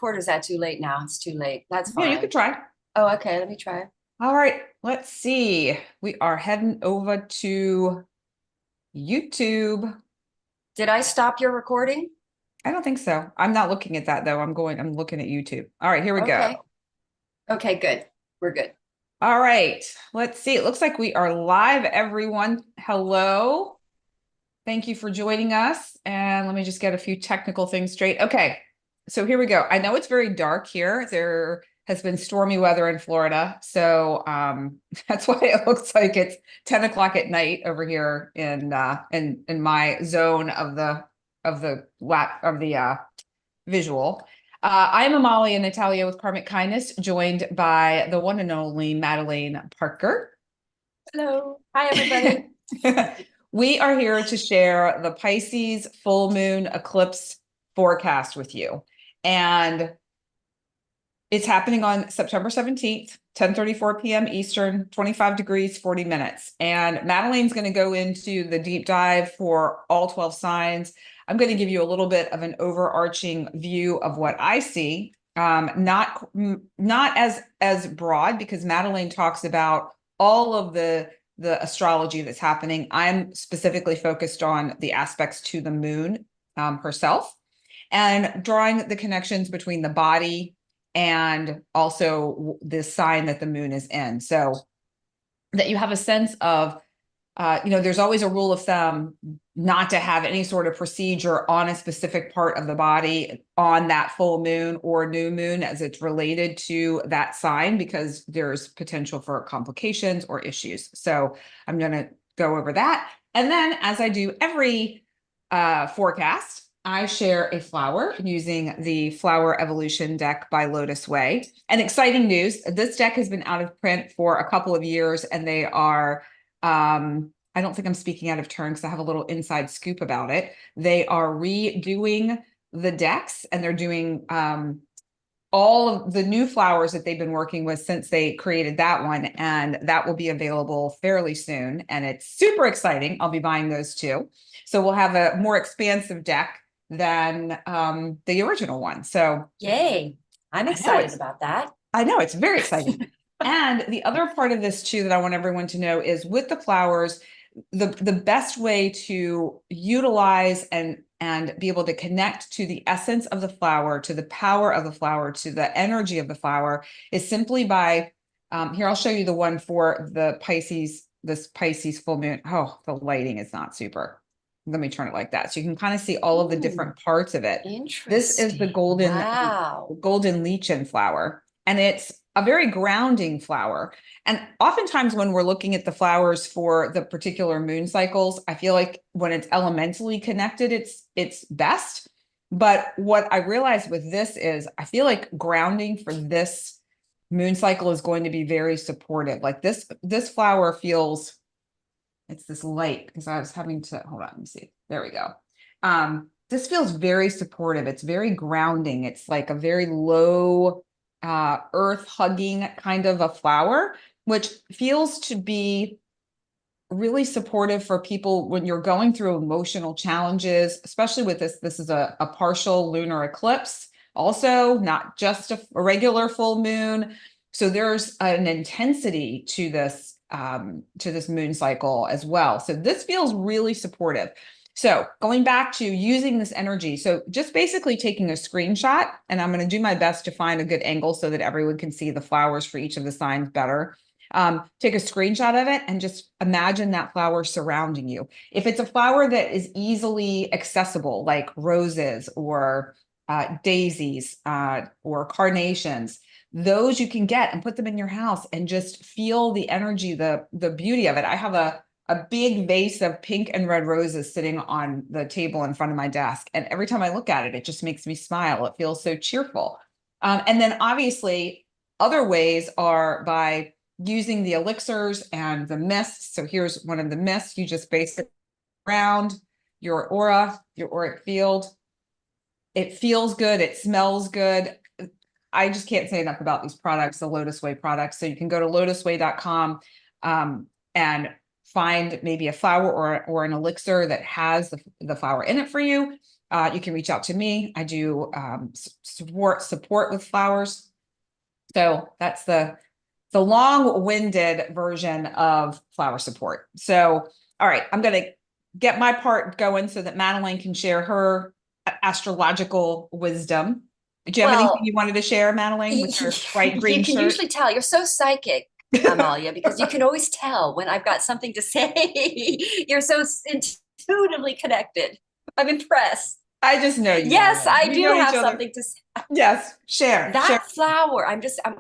record, or is that too late now? It's too late. That's Yeah, you fine. could try. Oh, okay. Let me try. All right, let's see. We are heading over to YouTube. Did I stop your recording? I don't think so. I'm not looking at that though. I'm looking at YouTube. All right, here we go. Okay. Okay, good. We're good. All right, let's see. It looks like we are live, everyone. Hello. Thank you for joining us. And let me just get a few technical things straight. Okay, so here we go. I know it's very dark here. There has been stormy weather in Florida. So that's why it looks like it's 10 o'clock at night over here in my zone of the visual. I am Amalia Natalio with Karmic Kindness, joined by the one and only Madelaine Parker. Hello. Hi, everybody. We are here to share the Pisces full moon eclipse forecast with you. And it's happening on September 17th, 10:34 p.m. Eastern, 25 degrees, 40 minutes. And Madelaine's going to go into the deep dive for all 12 signs. I'm going to give you a little bit of an overarching view of what I see. Not as broad, because Madelaine talks about all of the astrology that's happening. I'm specifically focused on the aspects to the moon herself, and drawing the connections between the body and also the sign that the moon is in, so that you have a sense of, there's always a rule of thumb not to have any sort of procedure on a specific part of the body on that full moon or new moon as it's related to that sign, because there's potential for complications or issues. So I'm going to go over that. And then, as I do every forecast, I share a flower using the Flower Evolution deck by LOTUSWEI. And exciting news, this deck has been out of print for a couple of years, and they are I don't think I'm speaking out of turn because I have a little inside scoop about it. They are redoing the decks, and they're doing all of the new flowers that they've been working with since they created that one. And that will be available fairly soon. And it's super exciting. I'll be buying those too. So we'll have a more expansive deck than the original one. So Yay. I'm excited about that. I know, it's very exciting. And the other part of this too that I want everyone to know is, with the flowers, the best way to utilize and be able to connect to the essence of the flower, to the power of the flower, to the energy of the flower, is simply by here, I'll show you the one for the Pisces, this Pisces full moon. Oh, the lighting is not super. Let me turn it like that, so you can kind of see all of the different parts of it. This is the Interesting. Wow. golden lichen flower, and it's a very grounding flower. And oftentimes when we're looking at the flowers for the particular moon cycles, I feel like when it's elementally connected, it's best. But what I realized with this is, I feel like grounding for this moon cycle is going to be very supportive. Like this flower feels, it's this light, because I was having to, hold on, let me see. There we go. This feels very supportive. It's very grounding. It's like a very low earth hugging kind of a flower, which feels to be really supportive for people when you're going through emotional challenges, especially with this. This is a partial lunar eclipse, also not just a regular full moon. So there's an intensity to this moon cycle as well. So this feels really supportive. So going back to using this energy, so just basically taking a screenshot, and I'm going to do my best to find a good angle so that everyone can see the flowers for each of the signs better. Take a screenshot of it and just imagine that flower surrounding you. If it's a flower that is easily accessible, like roses or daisies or carnations, those you can get and put them in your house and just feel the energy, the beauty of it. I have a big vase of pink and red roses sitting on the table in front of my desk, and every time I look at it, it just makes me smile. It feels so cheerful. And then obviously other ways are by using the elixirs and the mists. So here's one of the mists. You just basically around your aura, your auric field. It feels good. It smells good. I just can't say enough about these products, the LOTUSWEI products. So you can go to lotuswei.com and find maybe a flower or an elixir that has the flower in it for you. You can reach out to me. I do support with flowers. So that's the long-winded version of flower support. So, all right, I'm going to get my part going so that Madelaine can share her astrological wisdom. Do you have anything you wanted to share, Madelaine, with your bright green you can shirt? usually tell. You're so psychic, Amalia, because you can always tell when I've got something to say. You're so intuitively connected. I'm impressed. I just know you. Yes, Madelaine. I We do know each have other. something to say. Yes, share. That flower,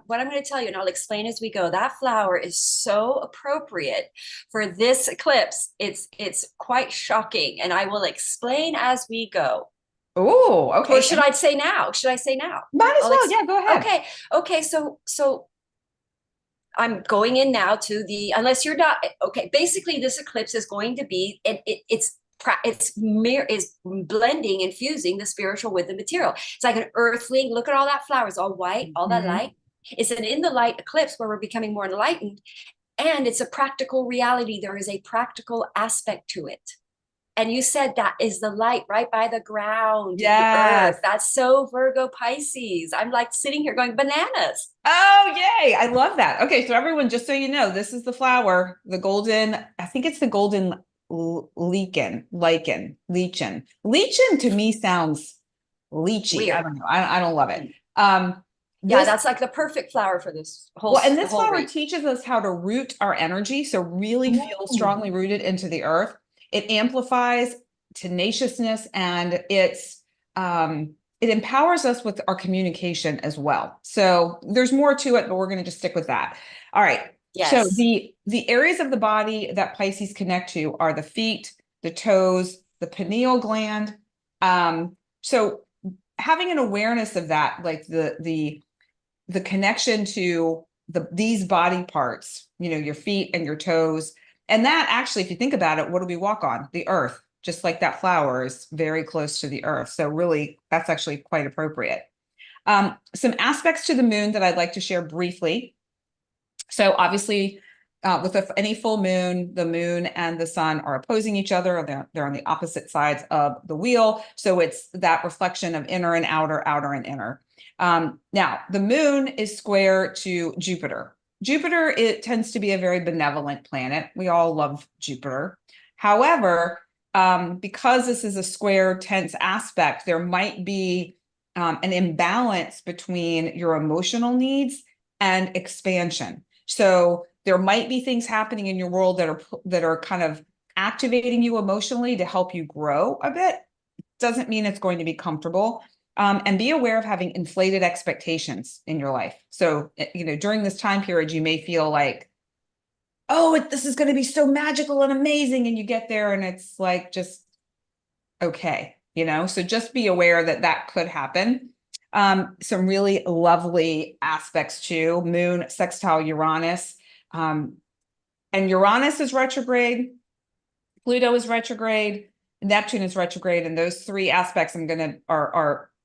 what I'm going to tell you, and I'll explain as we go. That flower is so appropriate for this eclipse. It's quite shocking, and I will explain as we go. Oh, okay. Or should I say now? Should I say now? Might as well. Yeah, go ahead. Okay. So I'm going in now to the, unless you're not, okay, basically this eclipse is going to be, it's blending and fusing the spiritual with the material. It's like an earthling. Look at all that flowers, all white, all that light. It's an in the light eclipse where we're becoming more enlightened, and it's a practical reality. There is a practical aspect to it. And you said that is the light right by the ground, the earth. That's so Virgo Pisces. I'm like sitting here going bananas. Oh, yay. I love that. Okay. So everyone, just so you know, this is the flower, the golden, I think it's the golden lichen. Lichen to me sounds leechy. Weird. I don't know. I don't love it. Yeah, that's like the perfect flower for this whole. Well, and this flower teaches us how to root our energy. So really feel strongly rooted into the earth. It amplifies tenaciousness, and it empowers us with our communication as well. So there's more to it, but we're going to just stick with that. All right. Yes. So the areas of the body that Pisces connect to are the feet, the toes, the pineal gland. So having an awareness of that, like the connection to these body parts, your feet and your toes. And that actually, if you think about it, what do we walk on? The earth, just like that flower is very close to the earth. So really, that's actually quite appropriate. Some aspects to the moon that I'd like to share briefly. So obviously, with any full moon, the moon and the sun are opposing each other. They're on the opposite sides of the wheel. So it's that reflection of inner and outer, outer and inner. Now, the moon is square to Jupiter. Jupiter, it tends to be a very benevolent planet. We all love Jupiter. However, because this is a square tense aspect, there might be an imbalance between your emotional needs and expansion. So there might be things happening in your world that are kind of activating you emotionally to help you grow a bit. Doesn't mean it's going to be comfortable. And be aware of having inflated expectations in your life. So, during this time period, you may feel like, oh, this is going to be so magical and amazing. And you get there and it's like, just okay, so just be aware that could happen. Some really lovely aspects too. Moon sextile Uranus. And Uranus is retrograde. Pluto is retrograde. Neptune is retrograde. And those three aspects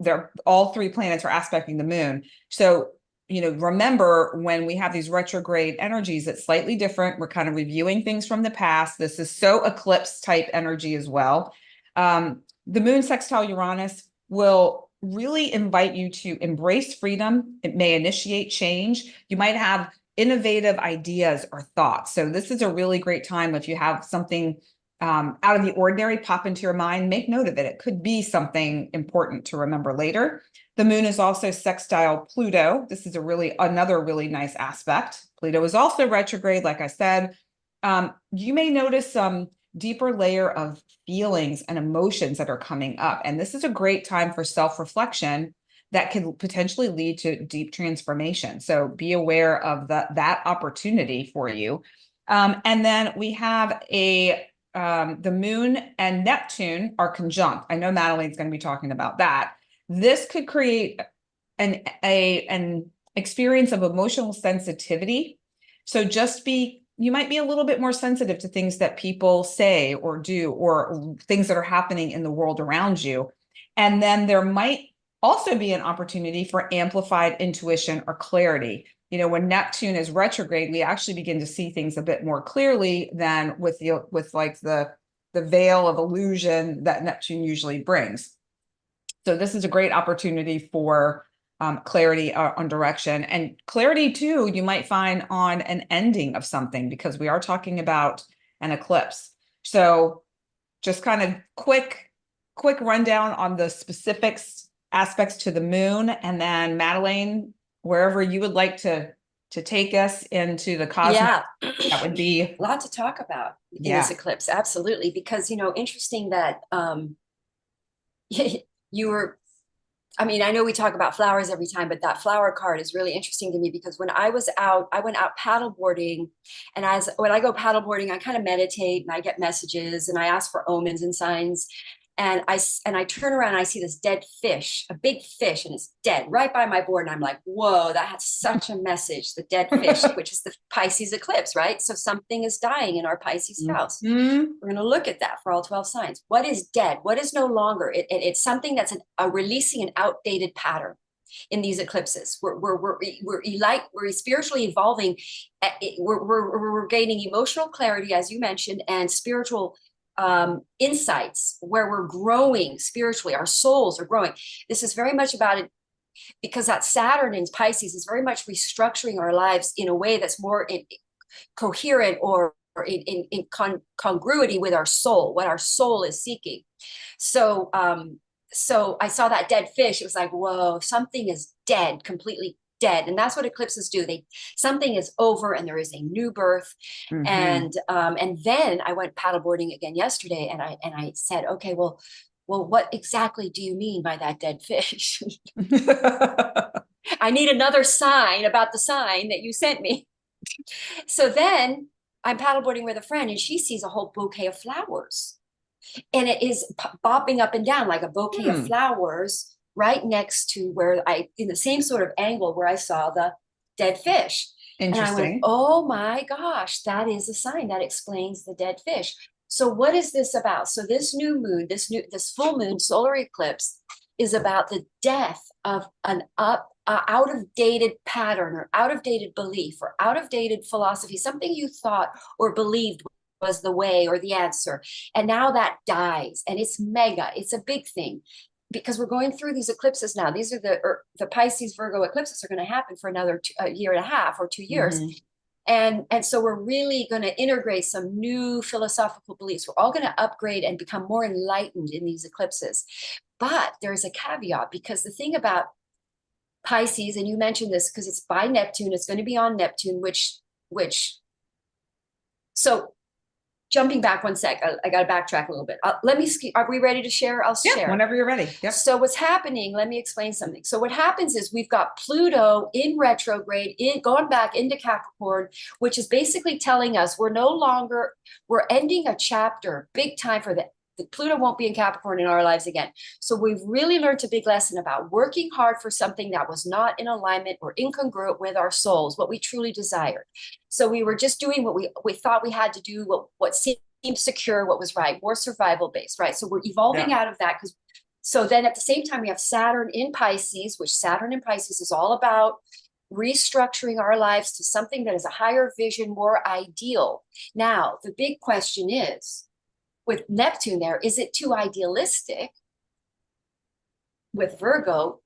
they're all three planets are aspecting the moon. So, remember when we have these retrograde energies, it's slightly different. We're kind of reviewing things from the past. This is so eclipse type energy as well. The moon sextile Uranus will really invite you to embrace freedom. It may initiate change. You might have innovative ideas or thoughts. So this is a really great time if you have something out of the ordinary pop into your mind, make note of it. It could be something important to remember later. The moon is also sextile Pluto. This is another really nice aspect. Pluto is also retrograde, like I said. You may notice some deeper layer of feelings and emotions that are coming up. And this is a great time for self-reflection that can potentially lead to deep transformation. So be aware of that opportunity for you. And then we have the moon and Neptune are conjunct. I know Madelaine's going to be talking about that. This could create an experience of emotional sensitivity. So you might be a little bit more sensitive to things that people say or do, or things that are happening in the world around you. And then there might also be an opportunity for amplified intuition or clarity. When Neptune is retrograde, we actually begin to see things a bit more clearly than with the veil of illusion that Neptune usually brings. So this is a great opportunity for clarity on direction, and clarity too, you might find on an ending of something, because we are talking about an eclipse. So just kind of quick rundown on the specifics aspects to the moon, and then Madelaine, wherever you would like to take us into the cosmos. Yeah, that would be a lot to talk about in Yeah. this eclipse. Absolutely. Because, you know, interesting that you were, I mean, I know we talk about flowers every time, but that flower card is really interesting to me, because when I was out, I went out paddleboarding, and when I go paddleboarding, I kind of meditate and I get messages and I ask for omens and signs. And I turn around and I see this dead fish, a big fish, and it's dead right by my board. And I'm like, whoa, that has such a message, the dead fish, which is the Pisces eclipse, right? So something is dying in our Pisces house. Mm-hmm. We're going to look at that for all 12 signs. What is dead? What is no longer? It's something that's releasing an outdated pattern in these eclipses. We're spiritually evolving. We're gaining emotional clarity, as you mentioned, and spiritual insights, where we're growing spiritually. Our souls are growing. This is very much about it, because that Saturn in Pisces is very much restructuring our lives in a way that's more coherent, or in congruity with our soul, what our soul is seeking. So so I saw that dead fish. It was like, whoa, something is dead, completely dead. And that's what eclipses do. Something is over and there is a new birth. Mm-hmm. And then I went paddleboarding again yesterday, and I said, okay, well, what exactly do you mean by that dead fish? I need another sign about the sign that you sent me. So then I'm paddleboarding with a friend, and she sees a whole bouquet of flowers, and it is bopping up and down like a bouquet of flowers right next to where in the same sort of angle where I saw the dead fish. Interesting. And I went, oh my gosh, that is a sign that explains the dead fish. So what is this about? So this new moon, this full moon solar eclipse is about the death of an out of dated pattern, or out of dated belief, or out of dated philosophy, something you thought or believed was the way or the answer. And now that dies, and it's mega, it's a big thing, because we're going through these eclipses now. These are the Pisces Virgo eclipses are going to happen for another year and a half or 2 years. Mm-hmm. And so we're really going to integrate some new philosophical beliefs. We're all going to upgrade and become more enlightened in these eclipses. But there's a caveat, because the thing about Pisces, and you mentioned this because it's by Neptune, it's going to be on Neptune, so jumping back one sec, I got to backtrack a little bit. Are we ready to share? I'll share. Whenever you're ready. Yep. So what's happening, let me explain something. So what happens is we've got Pluto in retrograde, going back into Capricorn, which is basically telling us we're ending a chapter, big time for the Pluto won't be in Capricorn in our lives again. So we've really learned a big lesson about working hard for something that was not in alignment or incongruent with our souls, what we truly desired. So we were just doing what we thought we had to do, what seemed secure, what was right, more survival based, right? So we're evolving out of that. So then at the same time, we have Saturn in Pisces, which Saturn in Pisces is all about restructuring our lives to something that is a higher vision, more ideal. Now, the big question is, with Neptune there, is it too idealistic? With Virgo,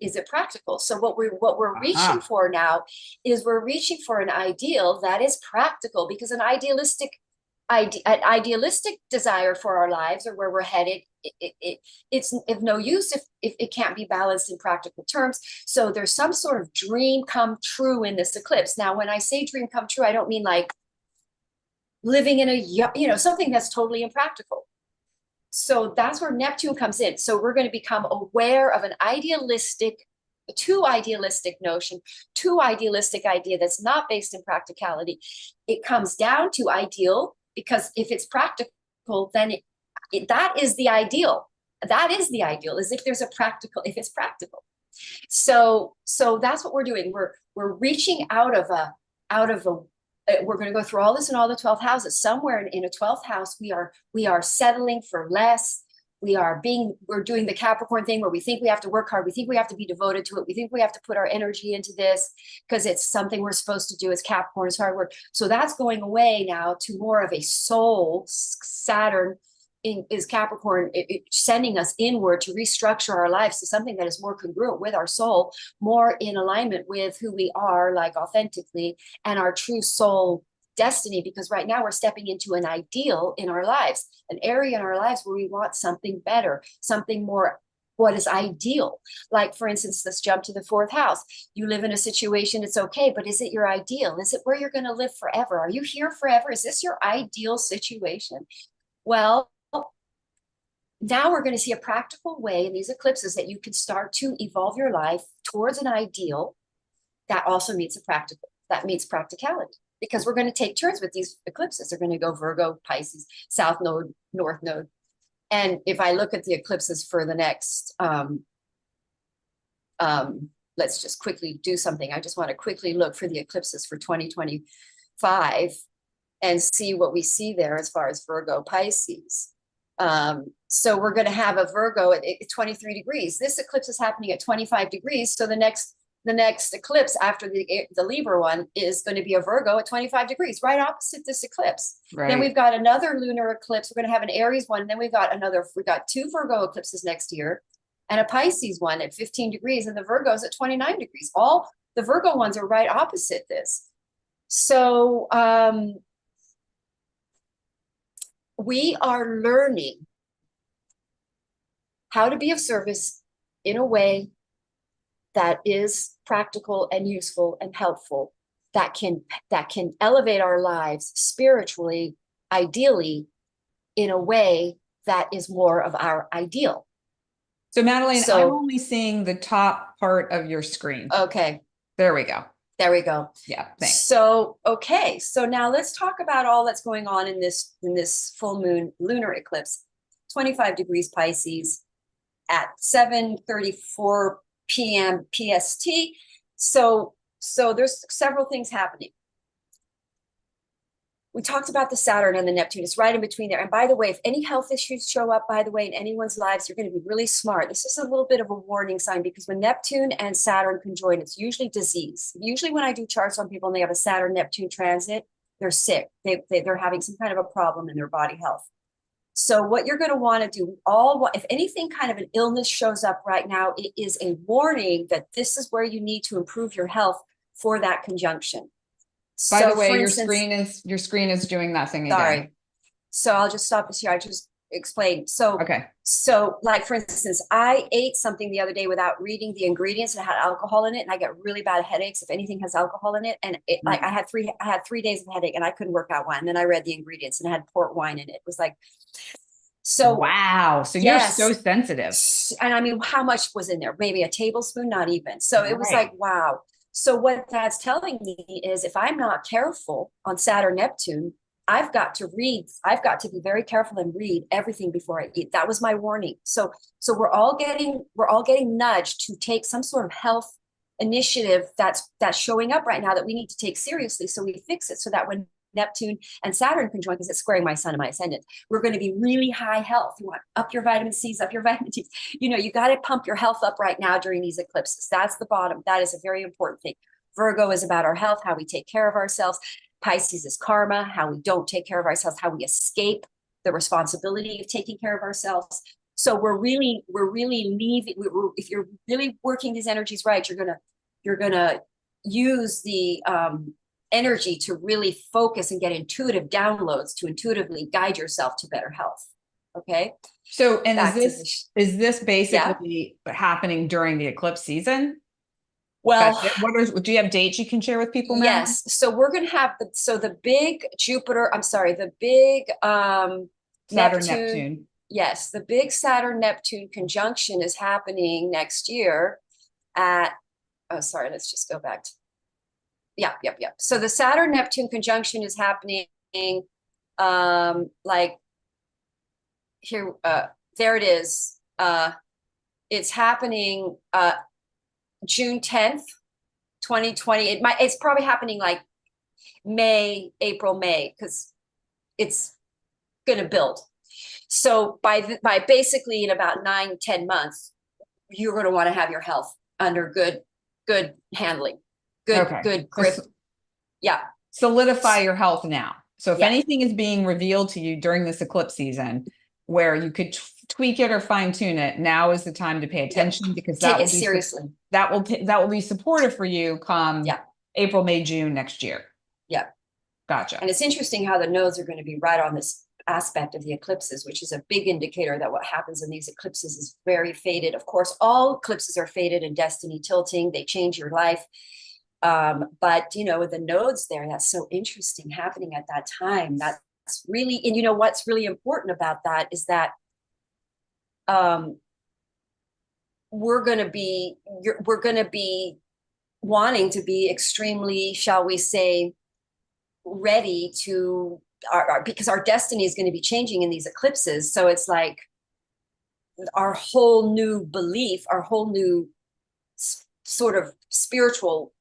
is it practical? So what we're reaching for now is we're reaching for an ideal that is practical, because an idealistic desire for our lives, or where we're headed, it's of no use if it can't be balanced in practical terms. So there's some sort of dream come true in this eclipse. Now, when I say dream come true, I don't mean like living in something that's totally impractical. So that's where Neptune comes in. So we're going to become aware of too idealistic notion, too idealistic idea that's not based in practicality. It comes down to ideal, because if it's practical, then that is the ideal. That is the ideal, is if it's practical. So that's what we're doing. We're reaching out of a we're going to go through all this in all the 12th houses. Somewhere in a 12th house, we are settling for less. We're doing the Capricorn thing, where we think we have to work hard. We think we have to be devoted to it. We think we have to put our energy into this because it's something we're supposed to do as Capricorn, is hard work. So that's going away now to more of a soul Saturn is Capricorn, sending us inward to restructure our lives to something that is more congruent with our soul, more in alignment with who we are, like authentically, and our true soul destiny. Because right now we're stepping into an ideal in our lives, an area in our lives where we want something better, something more what is ideal. Like, for instance, let's jump to the fourth house. You live in a situation, it's okay, but is it your ideal? Is it where you're going to live forever? Are you here forever? Is this your ideal situation? Well, now we're going to see a practical way in these eclipses that you can start to evolve your life towards an ideal that also meets practicality, because we're going to take turns with these eclipses. They're going to go Virgo, Pisces, South Node, North Node. And if I look at the eclipses for the next, let's just quickly do something. I just want to quickly look for the eclipses for 2025 and see what we see there as far as Virgo, Pisces. So we're going to have a Virgo at 23 degrees. This eclipse is happening at 25 degrees. So the next eclipse after the Libra one is going to be a Virgo at 25 degrees, right opposite this eclipse. Right. Then we've got another lunar eclipse. We're going to have an Aries one. Then we've got two Virgo eclipses next year and a Pisces one at 15 degrees and the Virgos at 29 degrees. All the Virgo ones are right opposite this. So, we are learning how to be of service in a way that is practical and useful and helpful, that can elevate our lives spiritually, ideally, in a way that is more of our ideal. So Madelaine, I'm only seeing the top part of your screen. Okay. There we go. There we go. Yeah, thanks. So, okay. So now let's talk about all that's going on in this full moon lunar eclipse, 25 degrees Pisces at 7:34 p.m. PST. So there's several things happening. We talked about the Saturn and the Neptune. It's right in between there. And by the way, if any health issues show up, by the way, in anyone's lives, you're going to be really smart. This is a little bit of a warning sign, because when Neptune and Saturn conjoin, it's usually disease. Usually when I do charts on people and they have a Saturn-Neptune transit, they're sick. They're having some kind of a problem in their body health. So what you're going to want to do, if anything kind of an illness shows up right now, it is a warning that this is where you need to improve your health for that conjunction. By the way, your screen is doing that thing again. Sorry. So I'll just stop this here. I just explained. So, okay. So like, for instance, I ate something the other day without reading the ingredients and it had alcohol in it. And I get really bad headaches if anything has alcohol in it. And like I had 3 days of headache and I couldn't work out why. And then I read the ingredients and it had port wine in it. It was like, so. Wow. So yes, you're so sensitive. And I mean, how much was in there? Maybe a tablespoon, not even. So it was like, wow. So what that's telling me is if I'm not careful on Saturn, Neptune, I've got to be very careful and read everything before I eat. That was my warning. So we're all getting nudged to take some sort of health initiative that's showing up right now that we need to take seriously. So we fix it so that when Neptune and Saturn conjoin, because it's squaring my sun and my ascendant, we're going to be really high health. You want up your vitamin C's, up your vitamin D's. You got to pump your health up right now during these eclipses. That's the bottom. That is a very important thing. Virgo is about our health, how we take care of ourselves. Pisces is karma, how we don't take care of ourselves, how we escape the responsibility of taking care of ourselves. So we're really leaving. If you're really working these energies right, you're gonna use the energy to really focus and get intuitive downloads to intuitively guide yourself to better health. Okay. So, and is this basically happening during the eclipse season? Well, do you have dates you can share with people now? Yes. So we're going to have the big Saturn-Neptune. Yes. The big Saturn-Neptune conjunction is happening next year let's just go back to, Yep. So the Saturn-Neptune conjunction is happening, like here, there it is. It's happening, June 10th, 2020. It's probably happening like April, May, because it's going to build. So by basically in about 9-10 months, you're going to want to have your health under good handling. Good grip. Solidify your health now. So if anything is being revealed to you during this eclipse season, where you could tweak it or fine tune it, now is the time to pay attention, because take it seriously. That will be supportive for you come April, May, June next year. Yeah. Gotcha. And it's interesting how the nodes are going to be right on this aspect of the eclipses, which is a big indicator that what happens in these eclipses is very fated. Of course, all eclipses are fated and destiny tilting. They change your life. But, you know, with the nodes there, that's so interesting happening at that time. That's really, and you know, what's really important about that is that we're going to be wanting to be extremely, shall we say, ready to because our destiny is going to be changing in these eclipses. So it's like our whole new belief, our whole new sort of spiritual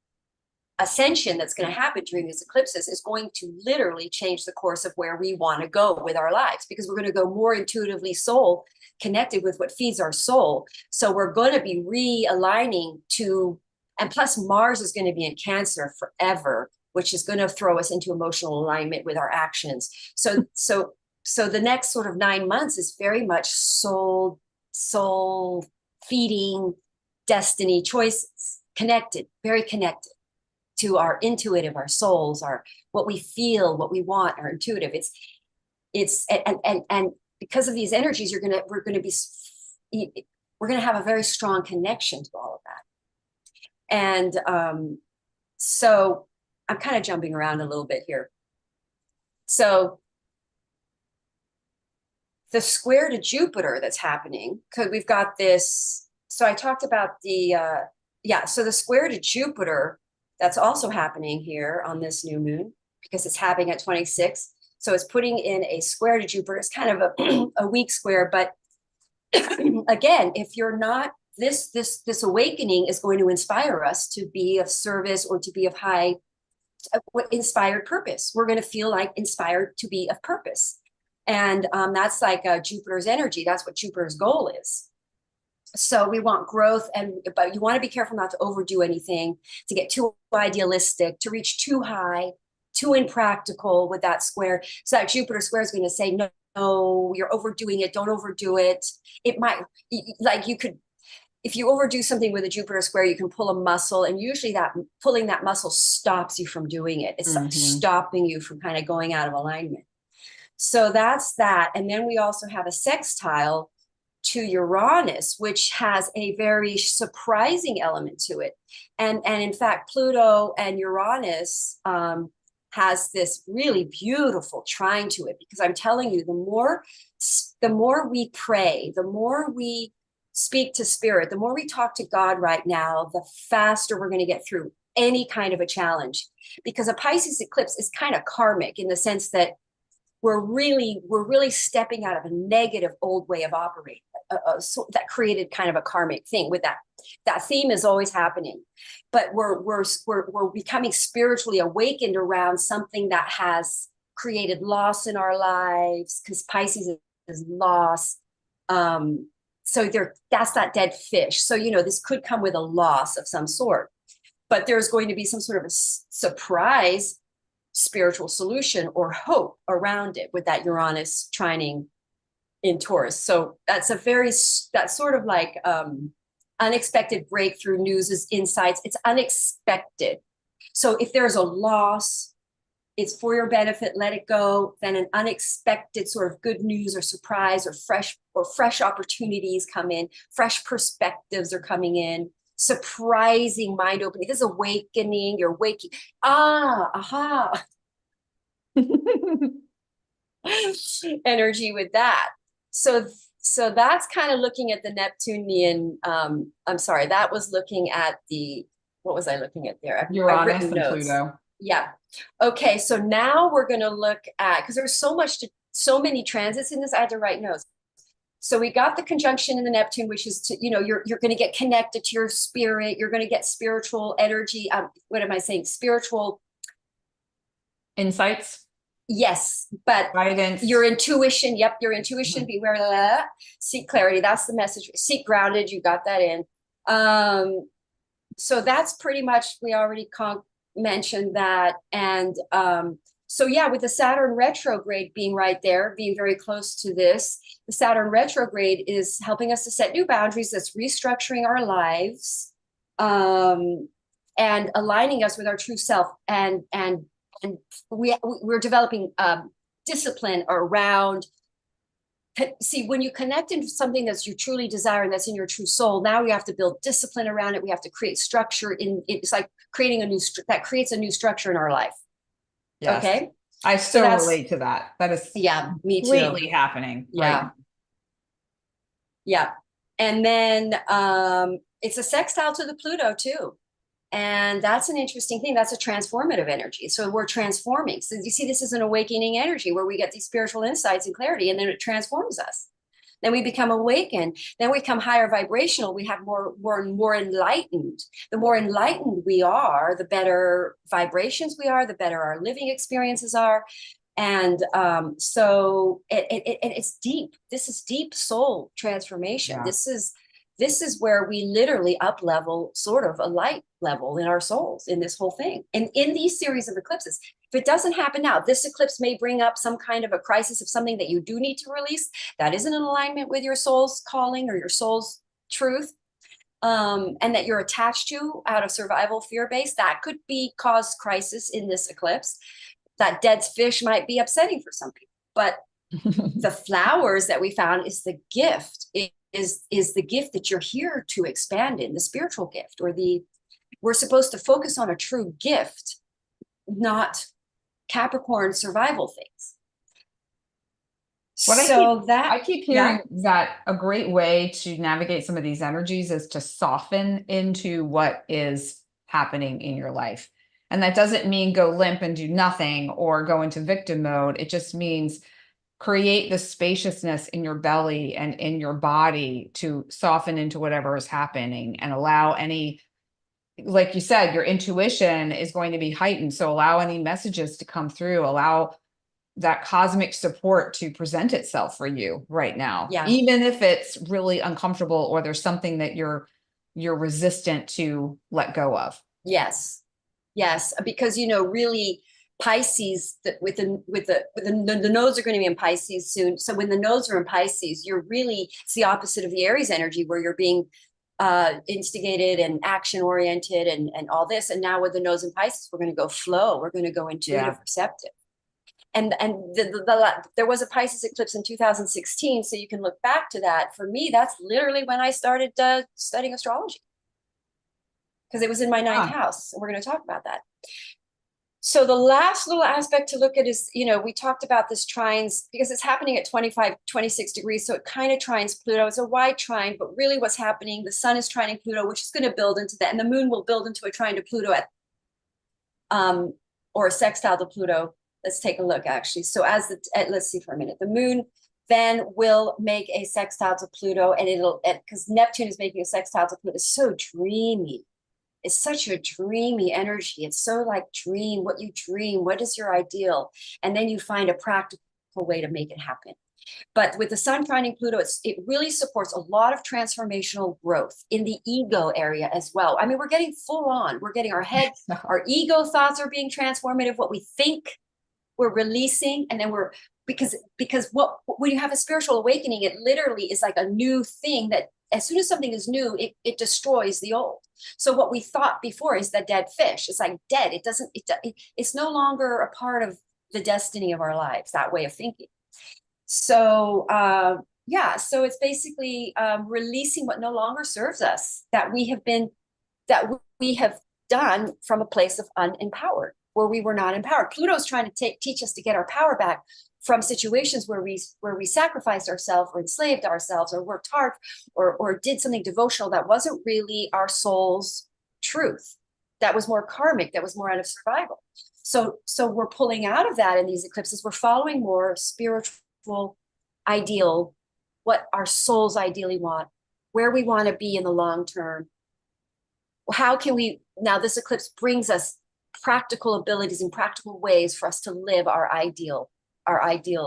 ascension that's going to happen during these eclipses is going to literally change the course of where we want to go with our lives, because we're going to go more intuitively soul connected with what feeds our soul. So we're going to be realigning to, and plus Mars is going to be in Cancer forever, which is going to throw us into emotional alignment with our actions. So the next sort of 9 months is very much soul feeding, destiny choices, connected, very connected to our intuitive, our souls, our what we feel, what we want, our intuitive. It's and because of these energies, we're going to have a very strong connection to all of that. And so I'm kind of jumping around a little bit here. So the square to Jupiter that's happening, because we've got this. So I talked about the, so the square to Jupiter that's also happening here on this new moon, because it's happening at 26. So it's putting in a square to Jupiter. It's kind of a weak square, but again, if you're not, this awakening is going to inspire us to be of service or to be of high inspired purpose. We're going to feel like inspired to be of purpose. And that's like Jupiter's energy. That's what Jupiter's goal is. So we want growth, but you want to be careful not to overdo anything, to get too idealistic, to reach too high, too impractical with that square. So that Jupiter square is going to say, no, you're overdoing it. Don't overdo it. It might, like you could, if you overdo something with a Jupiter square, you can pull a muscle, and usually that pulling that muscle stops you from doing it. It's stopping you from kind of going out of alignment. So that's that. And then we also have a sextile to Uranus, which has a very surprising element to it. And in fact, Pluto and Uranus has this really beautiful trine to it, because I'm telling you, the more we pray, the more we speak to spirit, the more we talk to God right now, the faster we're going to get through any kind of a challenge. Because a Pisces eclipse is kind of karmic in the sense that we're really stepping out of a negative old way of operating. So that created kind of a karmic thing with that. That theme is always happening, but we're becoming spiritually awakened around something that has created loss in our lives, because Pisces is loss. So that's that dead fish. So, you know, this could come with a loss of some sort, but there's going to be some sort of a surprise spiritual solution or hope around it with that Uranus trining in Taurus. So that's sort of like unexpected breakthrough news, insights. It's unexpected. So if there's a loss, it's for your benefit, let it go. Then an unexpected sort of good news or surprise or fresh opportunities come in, fresh perspectives are coming in, surprising mind opening. This is awakening, you're waking. Energy with that. So that's kind of looking at the Neptunian. I'm sorry, that was looking at what was I looking at there? Uranus and Pluto. Yeah. Okay. So now we're going to look at, because there's so many transits in this, I had to write notes. So we got the conjunction in the Neptune, which is to, you know, you're going to get connected to your spirit. You're going to get spiritual energy. What am I saying? Spiritual insights. Yes, but guidance. Your intuition. Yep, your intuition. Beware of that. Seek clarity. That's the message. Seek grounded. You got that in. So that's pretty much, we already mentioned that. And So yeah, with the Saturn retrograde being right there, being very close to this, the Saturn retrograde is helping us to set new boundaries. That's restructuring our lives, and aligning us with our true self. And we're developing discipline around. See, when you connect into something that's you truly desire and that's in your true soul, now we have to build discipline around it. We have to create structure in it's like creating a new that creates a new structure in our life. Yes. Okay. I so relate to that. That is me too. completely happening. Yeah. Right. Yeah. And then it's a sextile to the Pluto too. And that's an interesting thing. That's a transformative energy. So we're transforming. So you see, this is an awakening energy where we get these spiritual insights and clarity, and then it transforms us. Then we become awakened. Then we become higher vibrational. We have more enlightened. The more enlightened we are, the better vibrations we are, the better our living experiences are. And so it's deep. This is deep soul transformation. Yeah. This is where we literally up level sort of a light level in our souls in this whole thing. And in these series of eclipses, if it doesn't happen now, this eclipse may bring up some kind of a crisis of something that you do need to release that isn't in alignment with your soul's calling or your soul's truth, and that you're attached to out of survival fear base. That could be cause crisis in this eclipse. That dead fish might be upsetting for some people, but the flowers that we found is the gift. It is the gift that you're here to expand in, the spiritual gift, or we're supposed to focus on a true gift, not Capricorn survival things. I keep hearing that a great way to navigate some of these energies is to soften into what is happening in your life. And that doesn't mean go limp and do nothing or go into victim mode. It just means create the spaciousness in your belly and in your body to soften into whatever is happening and allow any, like you said, your intuition is going to be heightened. So allow any messages to come through, allow that cosmic support to present itself for you right now. Yeah. Even if it's really uncomfortable or there's something that you're resistant to let go of. Yes. Yes. Because, really Pisces, with the nodes are going to be in Pisces soon. So when the nodes are in Pisces, it's the opposite of the Aries energy where you're being instigated and action oriented and all this. And now with the nodes in Pisces, we're going to go flow. We're going to go intuitive, receptive. And there was a Pisces eclipse in 2016. So you can look back to that. For me, that's literally when I started studying astrology, because it was in my ninth house. And we're going to talk about that. So the last little aspect to look at is, we talked about this trines because it's happening at 25, 26 degrees. So it kind of trines Pluto. It's a wide trine, but really what's happening, the sun is trining Pluto, which is going to build into that. And the moon will build into a trine to Pluto or a sextile to Pluto. Let's take a look actually. So let's see for a minute, the moon then will make a sextile to Pluto, and because Neptune is making a sextile to Pluto. It's so dreamy. It's such a dreamy energy. It's so like dream what you dream. What is your ideal? And then you find a practical way to make it happen. But with the sun trining Pluto, it really supports a lot of transformational growth in the ego area as well. I mean, we're getting full on. We're getting our head, our ego thoughts are being transformative. What we think we're releasing, and then because when you have a spiritual awakening, it literally is like a new thing that as soon as something is new, it destroys the old. So what we thought before is the dead fish. It's like dead. It's no longer a part of the destiny of our lives, that way of thinking. So, so it's basically releasing what no longer serves us, that we have done from a place of unempowered, where we were not empowered. Pluto's trying to teach us to get our power back from situations where we sacrificed ourselves or enslaved ourselves or worked hard or did something devotional that wasn't really our soul's truth. That was more karmic, that was more out of survival. So we're pulling out of that in these eclipses. We're following more spiritual ideal, what our souls ideally want, where we want to be in the long term. How can now this eclipse brings us practical abilities and practical ways for us to live our ideal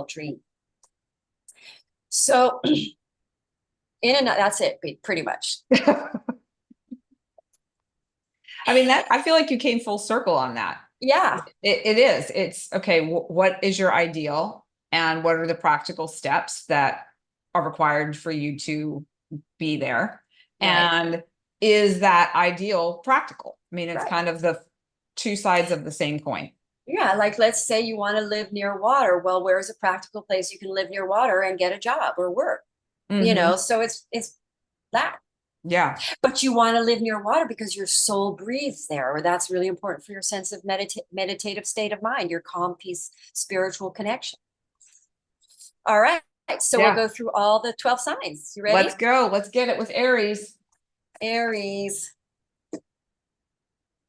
dream. So that's it pretty much. I mean, I feel like you came full circle on that. Yeah. It is. It's okay. What is your ideal, and what are the practical steps that are required for you to be there? Right. And is that ideal practical? I mean, it's Right. kind of the two sides of the same coin. Yeah, like let's say you want to live near water. Well, where's a practical place you can live near water and get a job or work? Mm-hmm. So it's that. Yeah. But you want to live near water because your soul breathes there, or that's really important for your sense of meditative state of mind, your calm, peace, spiritual connection. All right. So we'll Yeah. go through all the 12 signs. You ready? Let's go. Let's get it with Aries. Aries.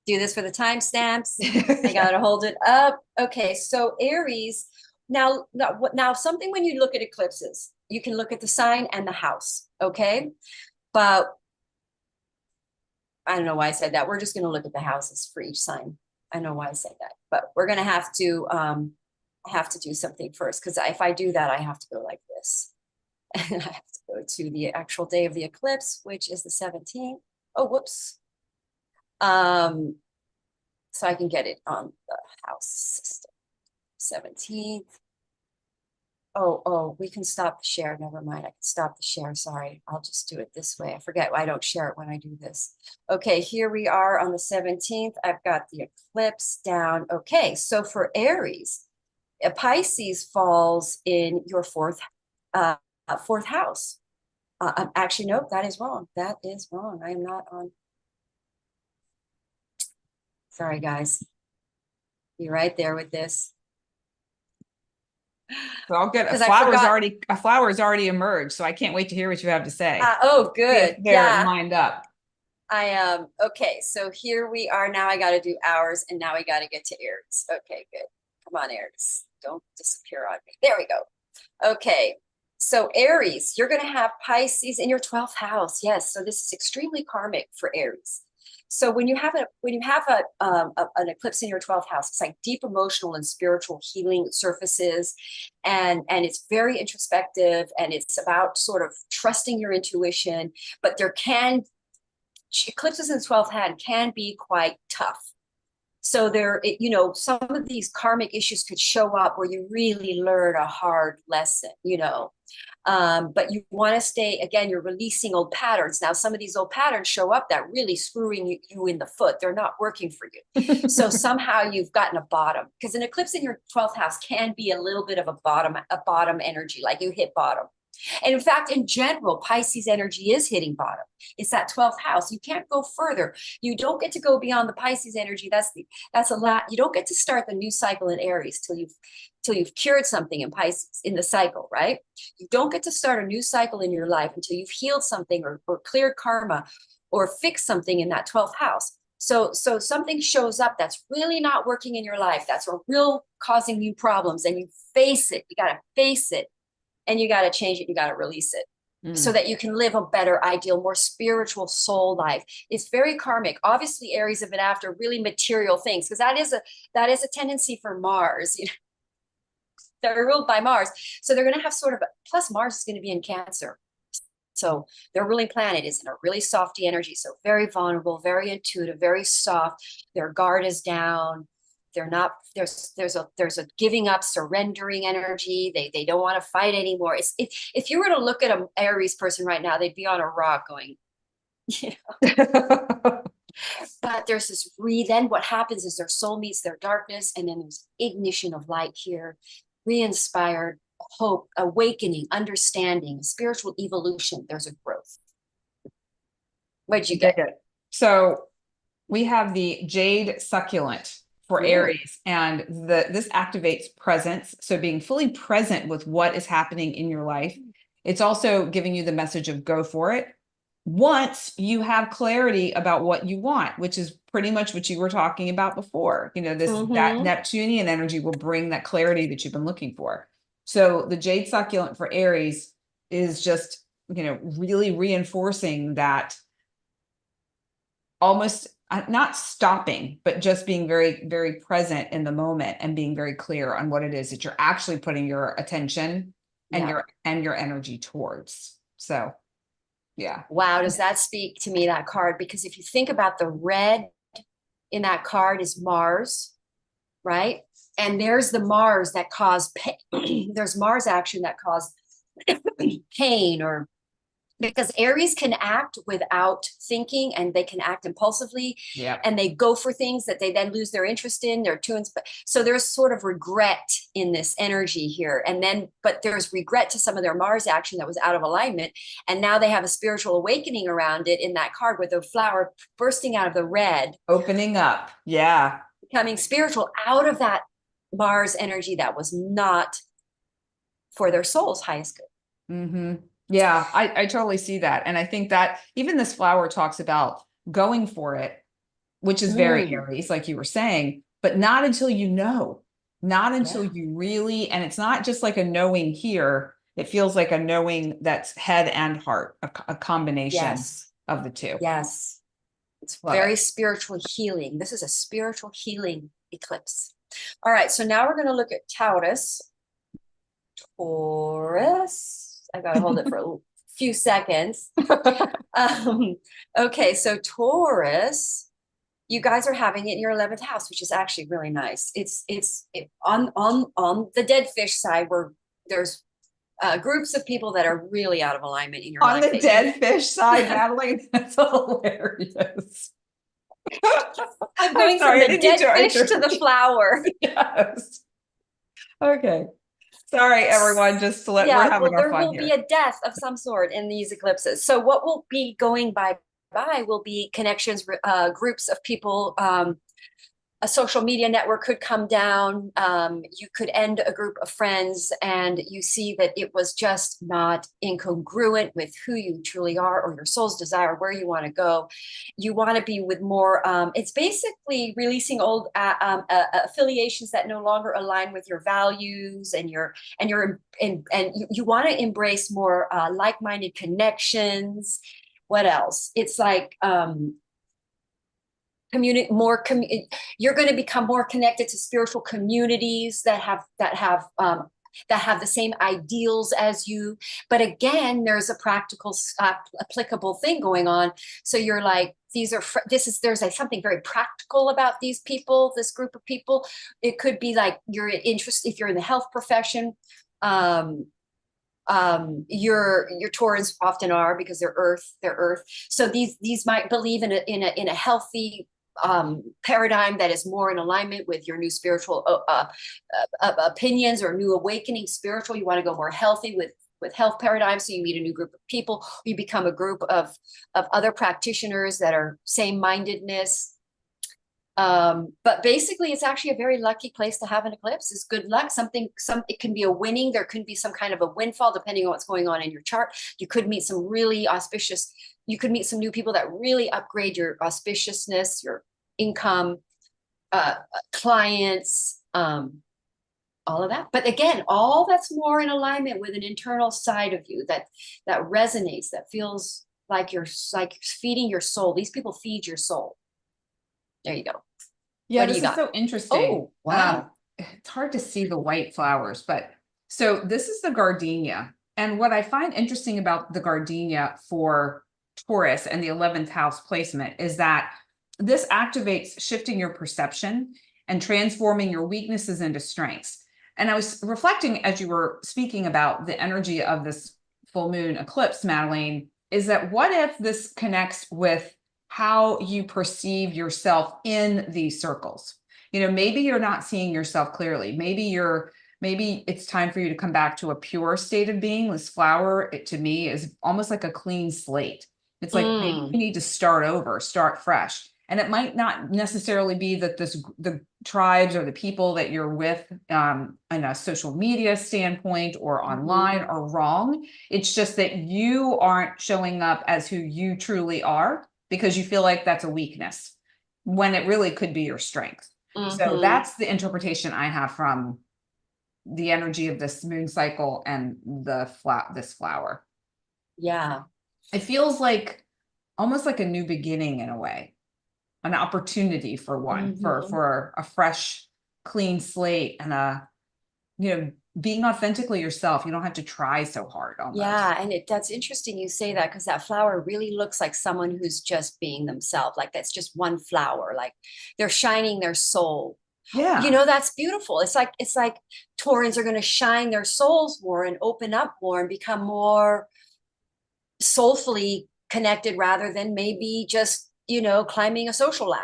Do this for the timestamps. I got to hold it up. Okay. So Aries. Now, something when you look at eclipses, you can look at the sign and the house. Okay. But I don't know why I said that. We're just going to look at the houses for each sign. I know why I said that, but we're going to have to do something first, because if I do that, I have to go like this. And I have to go to the actual day of the eclipse, which is the 17th. Oh, whoops. So I can get it on the house system. 17th. Oh, we can stop the share. Never mind. I can stop the share. Sorry. I'll just do it this way. I forget. I don't share it when I do this. Okay, here we are on the 17th. I've got the eclipse down. Okay, so for Aries, Pisces falls in your fourth house. Actually, nope, that is wrong. That is wrong. I am not on. Sorry, guys. You're right there with this. So I'll get Because I forgot. a flower's already emerged. So I can't wait to hear what you have to say. Oh, See if good. they're Yeah. lined up. I am. Okay, so here we are. Now I got to do hours, and now I got to get to Aries. Okay, good. Come on, Aries. Don't disappear on me. There we go. Okay, so Aries, you're going to have Pisces in your 12th house. Yes, so this is extremely karmic for Aries. So when you have an eclipse in your 12th house, it's like deep emotional and spiritual healing surfaces, and it's very introspective, and it's about sort of trusting your intuition. But there can eclipses in the 12th hand can be quite tough. So some of these karmic issues could show up where you really learn a hard lesson, but you want to stay, again, you're releasing old patterns. Now, some of these old patterns show up that really screwing you in the foot. They're not working for you. So somehow you've gotten a bottom, because an eclipse in your 12th house can be a little bit of a bottom energy, like you hit bottom. And in fact, in general, Pisces energy is hitting bottom. It's that 12th house. You can't go further. You don't get to go beyond the Pisces energy. That's a lot. You don't get to start the new cycle in Aries till you've cured something in Pisces in the cycle, right? You don't get to start a new cycle in your life until you've healed something or cleared karma or fixed something in that 12th house. So something shows up that's really not working in your life, that's a real causing you problems, and you face it. You got to face it. And you got to change it. You got to release it so that you can live a better, ideal, more spiritual soul life. It's very karmic. Obviously, Aries have been after really material things, because that is a tendency for Mars. They're ruled by Mars. So they're going to have sort of, plus Mars is going to be in Cancer. So their ruling planet is in a really softy energy. So very vulnerable, very intuitive, very soft. Their guard is down. They're not, there's a giving up, surrendering energy. They don't want to fight anymore. If you were to look at an Aries person right now, they'd be on a rock going, but there's then what happens is their soul meets their darkness, and then there's ignition of light here, re-inspired hope, awakening, understanding, spiritual evolution. There's a growth. What'd you get? So we have the jade succulent for Aries, and this activates presence. So being fully present with what is happening in your life. It's also giving you the message of go for it once you have clarity about what you want, which is pretty much what you were talking about before. That Neptunian energy will bring that clarity that you've been looking for. So the jade succulent for Aries is just, really reinforcing that, almost not stopping, but just being very, very present in the moment and being very clear on what it is that you're actually putting your attention and your energy towards. So, yeah. Wow. Does that speak to me, that card? Because if you think about the red in that card is Mars, right? And there's the Mars that caused pain. There's Mars action that caused pain, or because Aries can act without thinking, and they can act impulsively, Yeah. and they go for things that they then lose their interest in. They're too so there's sort of regret in this energy here, and then but there's regret to some of their Mars action that was out of alignment, and now they have a spiritual awakening around it in that card with the flower bursting out of the red, Opening up. Yeah. becoming spiritual out of that Mars energy that was not for their soul's highest good. Mm-hmm. Yeah, I totally see that. And I think that even this flower talks about going for it, which is very Aries, like you were saying, but not until you know, not until you really, and it's not just like a knowing here. It feels like a knowing that's head and heart, a combination of the two. Yes. It's Love very it. spiritual healing. This is a spiritual healing eclipse. All right, so now we're going to look at Taurus. I got to hold it for a few seconds. Okay, so Taurus, you guys are having it in your 11th house, which is actually really nice. It's on the dead fish side, where there's groups of people that are really out of alignment in your On life. the dead fish side, Madelaine, that's hilarious. I'm going from the dead fish to the flower. Yes. Okay. Sorry, everyone, just to let, we're having our fun here. There will be a death of some sort in these eclipses. So what will be going by will be connections, groups of people. A social media network could come down. You could end a group of friends, and you see that it was just not incongruent with who you truly are, or your soul's desire, where you want to go. You want to be with more. It's basically releasing old affiliations that no longer align with your values, and you want to embrace more like-minded connections. What else? It's like you're going to become more connected to spiritual communities that have the same ideals as you. But again, there's a practical applicable thing going on. So you're like, there's something very practical about these people, this group of people. It could be like your interest, if you're in the health profession. Your Taurans often are, because they're earth. So these might believe in a healthy paradigm that is more in alignment with your new spiritual opinions, or new awakening spiritual. You want to go more healthy with health paradigms. So you meet a new group of people, you become a group of other practitioners that are same-mindedness. But basically, it's actually a very lucky place to have an eclipse. Is good luck. It can be a winning. There could be some kind of a windfall, depending on what's going on in your chart. You could meet some really auspicious. You could meet some new people that really upgrade your auspiciousness, your income, clients, all of that. But again, all that's more in alignment with an internal side of you that resonates, that feels like you're like feeding your soul. These people feed your soul. There you go. Yeah, this is so interesting. Oh, wow. It's hard to see the white flowers, but so this is the gardenia. And what I find interesting about the gardenia for Taurus and the 11th house placement is that this activates shifting your perception and transforming your weaknesses into strengths. And I was reflecting as you were speaking about the energy of this full moon eclipse, Madelaine, is that what if this connects with how you perceive yourself in these circles? You know, maybe you're not seeing yourself clearly. Maybe it's time for you to come back to a pure state of being. This flower, to me, is almost like a clean slate. It's like maybe you need to start over, start fresh. And it might not necessarily be that the tribes or the people that you're with in a social media standpoint or online are wrong. It's just that you aren't showing up as who you truly are, because you feel like that's a weakness when it really could be your strength. So that's the interpretation I have from the energy of this moon cycle and this flower. Yeah. It feels like almost like a new beginning in a way, an opportunity for one, for a fresh, clean slate, and being authentically yourself. You don't have to try so hard almost. Yeah, and that's interesting you say that, because that flower really looks like someone who's just being themselves. Like that's just one flower. Like they're shining their soul. You Yeah. know, that's beautiful. It's like Taurans are going to shine their souls more and open up more and become more soulfully connected rather than maybe just, you know, climbing a social ladder,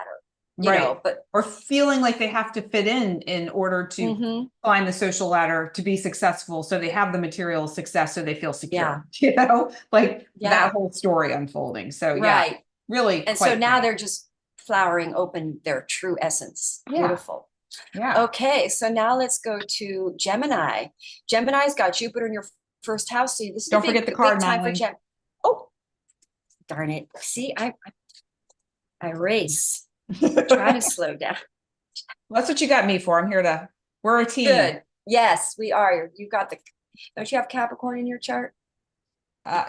you Right. know, but Or feeling like they have to fit in order to mhm, climb the social ladder to be successful. So they have the material success so they feel yeah, secure, you know, like that yeah, whole story unfolding. So yeah, right. really And so quite now pretty. they're just flowering open their true essence. Yeah. Beautiful. Yeah. Okay, so now let's go to Gemini. Gemini's got Jupiter in your first house. So this is Don't forget the a big card, time for Madelaine. Gem. Oh, darn it. See, I race. Try to slow down. That's what you got me for. I'm here to, we're a team. Good. Yes, we are. You got the, don't you have Capricorn in your chart?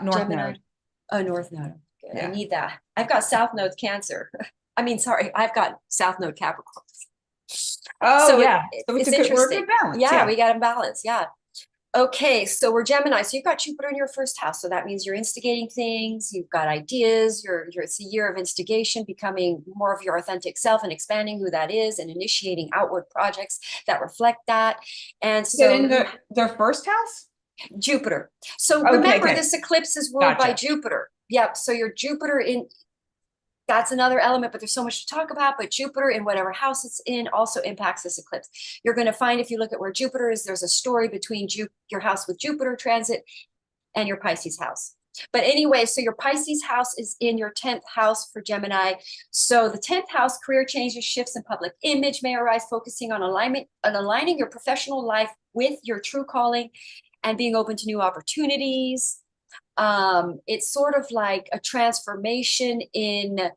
North Gemini? Node. Oh, North Node. Good. I Yeah. need that. I've got South Node Cancer. I mean, sorry, I've got South Node Capricorn. Oh So yeah. So it's we're a good interesting. balance. Yeah, Yeah. we got a balance. Yeah. Okay, so we're Gemini. So you've got Jupiter in your first house. So that means you're instigating things, you've got ideas, it's a year of instigation, becoming more of your authentic self and expanding who that is and initiating outward projects that reflect that. And Is it so in their first house? Jupiter. So Okay, remember, okay. this eclipse is ruled by Gotcha. Jupiter. Yep. So your Jupiter in, that's another element, but there's so much to talk about. But Jupiter in whatever house it's in also impacts this eclipse. You're going to find, if you look at where Jupiter is, there's a story between your house with Jupiter transit and your Pisces house. But anyway, so your Pisces house is in your 10th house for Gemini. So the 10th house, career changes, shifts in public image may arise, focusing on alignment and aligning your professional life with your true calling and being open to new opportunities. It's sort of like a transformation in,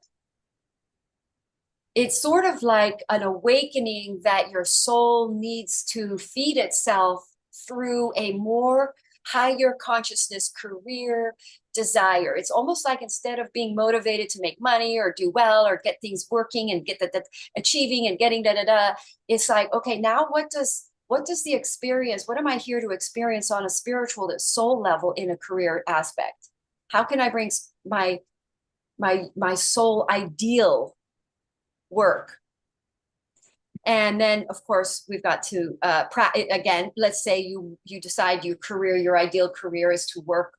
it's sort of like an awakening that your soul needs to feed itself through a more higher consciousness career desire. It's almost like instead of being motivated to make money or do well or get things working and get that achieving and getting it's like, okay, now what does the experience, what am I here to experience on a spiritual soul level in a career aspect? How can I bring my soul ideal work? And then of course we've got to again, let's say you decide your ideal career is to work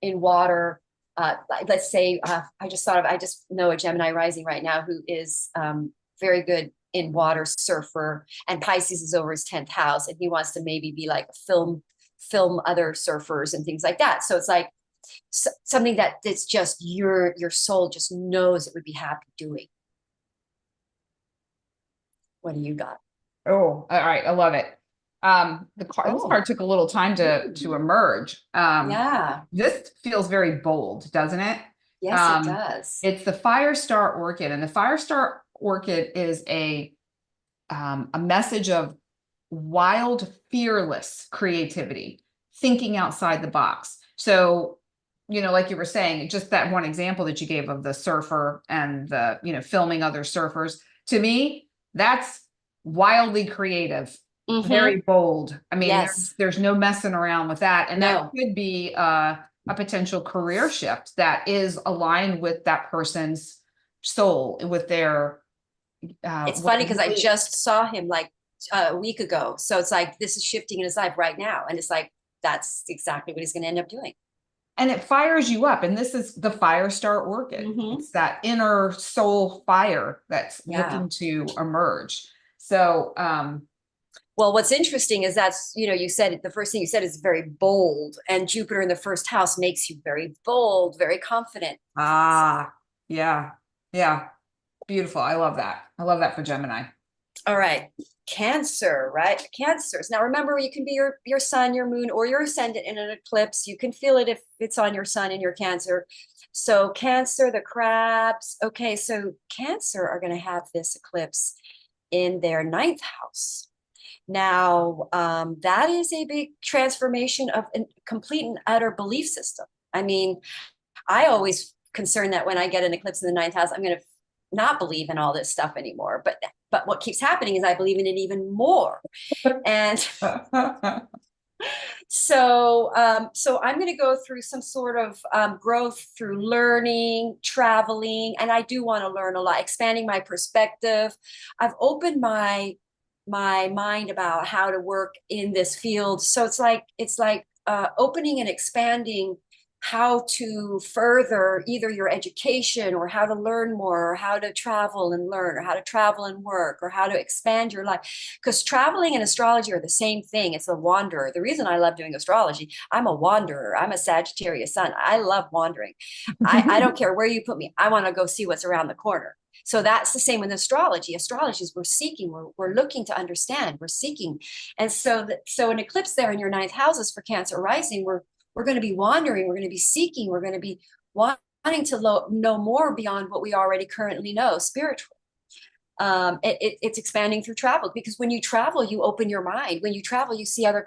in water. Let's say I just know a Gemini rising right now who is very good in water, surfer, and Pisces is over his 10th house, and he wants to maybe be like a film other surfers and things like that. So it's like something that it's just your soul just knows it would be happy doing. What do you got? Oh, all right. I love it. This card took a little time to emerge. Yeah. This feels very bold, doesn't it? Yes, it does. It's the Fire Star Orchid, and the Fire Star Orchid is a message of wild, fearless creativity, thinking outside the box. So, you know, like you were saying, just that one example that you gave of the surfer and the, you know, filming other surfers, to me, that's wildly creative, very bold. I mean, Yes. there's no messing around with that. And that No. could be a potential career shift that is aligned with that person's soul, with their It's what funny they because I really. just saw him like a week ago. So it's like this is shifting in his life right now. And it's like that's exactly what he's going to end up doing. And it fires you up. And this is the Fire Star Orchid. It's that inner soul fire that's Yeah. looking to emerge. So, well, what's interesting is that's, you know, you said the first thing you said is very bold, and Jupiter in the first house makes you very bold, very confident. yeah, yeah. Beautiful. I love that. I love that for Gemini. All right. Cancer, right? Cancers. Now remember, you can be your sun, your moon, or your ascendant in an eclipse. You can feel it if it's on your sun in your Cancer. So Cancer, the crabs. Okay, so Cancer are going to have this eclipse in their 9th house. Now, that is a big transformation of a complete and utter belief system. I mean, I always concern that when I get an eclipse in the 9th house, I'm going to not believe in all this stuff anymore. But what keeps happening is I believe in it even more. And so I'm going to go through some sort of growth through learning, traveling, and I do want to learn a lot, expanding my perspective. I've opened my my mind about how to work in this field. So it's like opening and expanding how to further either your education or how to learn more or how to travel and learn or how to travel and work or how to expand your life. Because traveling and astrology are the same thing. It's a wanderer. The reason I love doing astrology, I'm a wanderer. I'm a Sagittarius sun. I love wandering. I don't care where you put me. I want to go see what's around the corner. So that's the same with astrology. Astrology is we're seeking, we're looking to understand, we're seeking. And so so an eclipse there in your ninth houses for Cancer rising, we're going to be wandering, we're going to be seeking, we're going to be wanting to know more beyond what we already currently know spiritually. It's expanding through travel, because when you travel, you open your mind. When you travel, you see other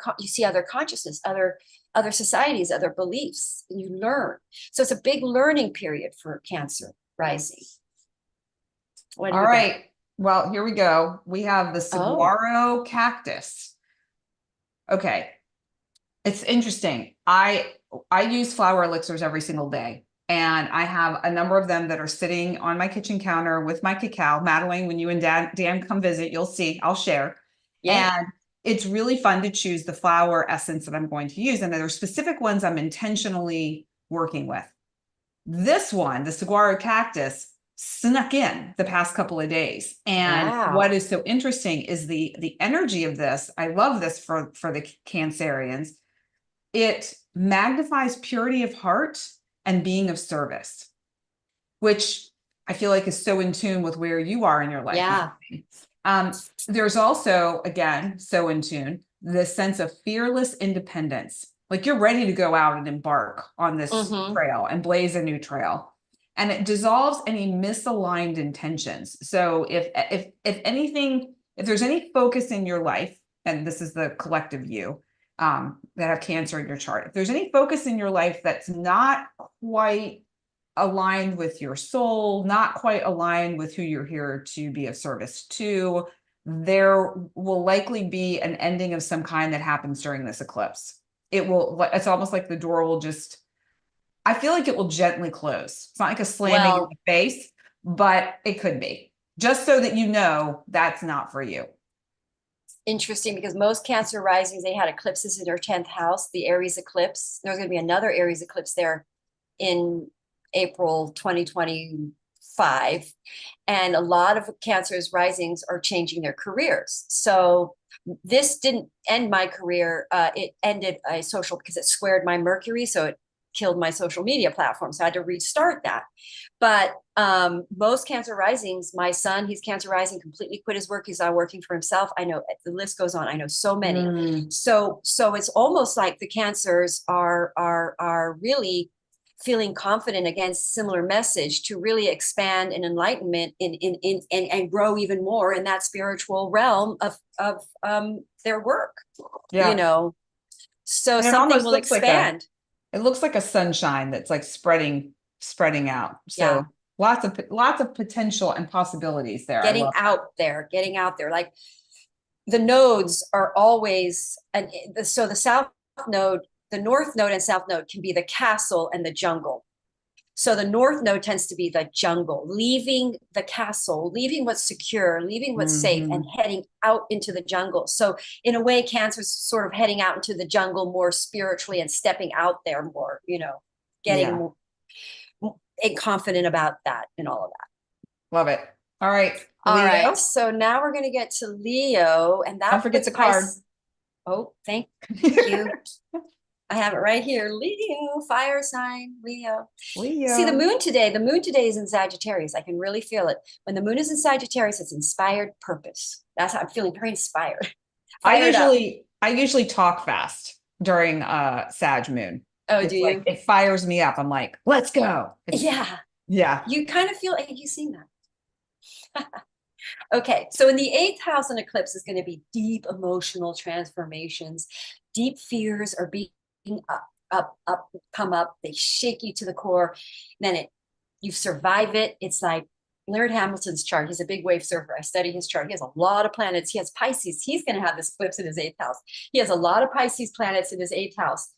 consciousness, other societies, other beliefs, and you learn. So it's a big learning period for Cancer rising. All right. Well, here we go. We have the saguaro cactus. Okay. It's interesting. I use flower elixirs every single day, and I have a number of them that are sitting on my kitchen counter with my cacao. Madelaine, when you and Dan come visit, you'll see, I'll share. Yeah. And it's really fun to choose the flower essence that I'm going to use. And there are specific ones I'm intentionally working with. This one, the saguaro cactus, snuck in the past couple of days. And what is so interesting is the energy of this. I love this for the Cancerians. It magnifies purity of heart and being of service, which I feel like is so in tune with where you are in your life. Yeah. There's also, again, so in tune, this sense of fearless independence. Like you're ready to go out and embark on this trail and blaze a new trail. And it dissolves any misaligned intentions. So if anything, if there's any focus in your life, and this is the collective you, that have Cancer in your chart. If there's any focus in your life that's not quite aligned with your soul, not quite aligned with who you're here to be of service to, there will likely be an ending of some kind that happens during this eclipse. It's almost like the door will just, I feel like it will gently close. It's not like a slamming in the face, but it could be. Just so that you know that's not for you. Interesting, because most Cancer risings, they had eclipses in their 10th house, the Aries eclipse. There's going to be another Aries eclipse there in April 2025. And a lot of Cancer's risings are changing their careers. So this didn't end my career. It ended a social, because it squared my Mercury. So it killed my social media platform. So I had to restart that. But most Cancer risings, my son, he's Cancer rising, completely quit his work. He's now working for himself. I know the list goes on. I know so many. So it's almost like the Cancers are really feeling confident against similar message to really expand in enlightenment and grow even more in that spiritual realm of their work. Yeah. You know, so and something will expand. It looks like a sunshine that's like spreading out. So lots of potential and possibilities there. Getting out there. Like the nodes are always, and so the south node, the north node and south node can be the castle and the jungle. So the north node tends to be the jungle, leaving the castle, leaving what's secure, leaving what's safe, and heading out into the jungle. So in a way, Cancer's sort of heading out into the jungle more spiritually and stepping out there more, you know, getting more confident about that and all of that. Love it. All right. All right. So now we're going to get to Leo, and that, don't forget the card. Oh, thank you. I have it right here. Leo, fire sign, Leo. See the moon today is in Sagittarius. I can really feel it. When the moon is in Sagittarius, it's inspired purpose. That's how I'm feeling, very inspired. I usually talk fast during Sag moon. Oh, do you? It fires me up. I'm like, let's go. Yeah. You kind of feel, you seen that. Okay, so in the 8th house, an eclipse is going to be deep emotional transformations. Deep fears are being come up. They shake you to the core. Then you survive it. It's like Laird Hamilton's chart. He's a big wave surfer. I study his chart. He has a lot of planets. He has Pisces. He's going to have this eclipse in his 8th house. He has a lot of Pisces planets in his 8th house.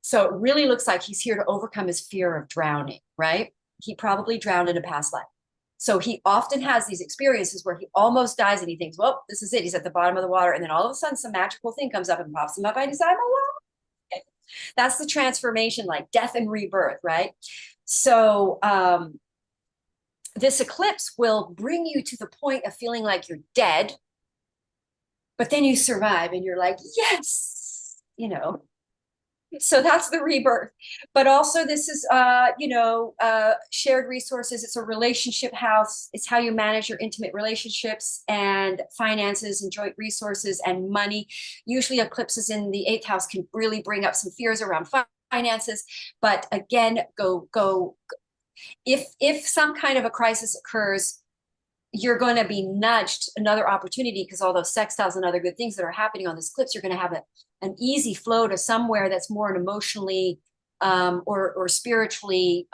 So it really looks like he's here to overcome his fear of drowning, right? He probably drowned in a past life. So he often has these experiences where he almost dies and he thinks, well, this is it. He's at the bottom of the water. And then all of a sudden, some magical thing comes up and pops him up and he's like, I'm alive. That's the transformation, like death and rebirth, right? So this eclipse will bring you to the point of feeling like you're dead, but then you survive and you're like, yes, you know. So that's the rebirth. But also this is, shared resources. It's a relationship house. It's how you manage your intimate relationships and finances and joint resources and money. Usually eclipses in the 8th house can really bring up some fears around finances. But again, if some kind of a crisis occurs, you're going to be nudged another opportunity, because all those sextiles and other good things that are happening on this eclipse, you're going to have an easy flow to somewhere that's more emotionally or spiritually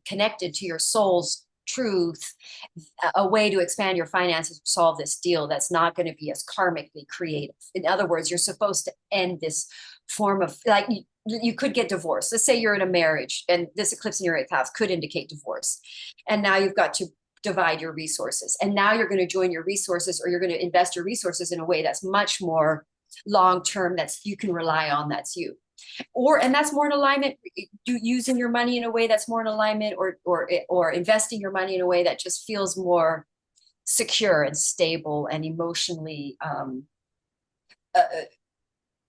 connected to your soul's truth, a way to expand your finances, solve this deal that's not going to be as karmically creative. In other words, you're supposed to end this form of, like, you could get divorced. Let's say you're in a marriage and this eclipse in your 8th house could indicate divorce. And now you've got to divide your resources. And now you're going to join your resources, or you're going to invest your resources in a way that's much more long-term, that's you can rely on, that's you. And that's more in alignment, using your money in a way that's more in alignment, or investing your money in a way that just feels more secure and stable and emotionally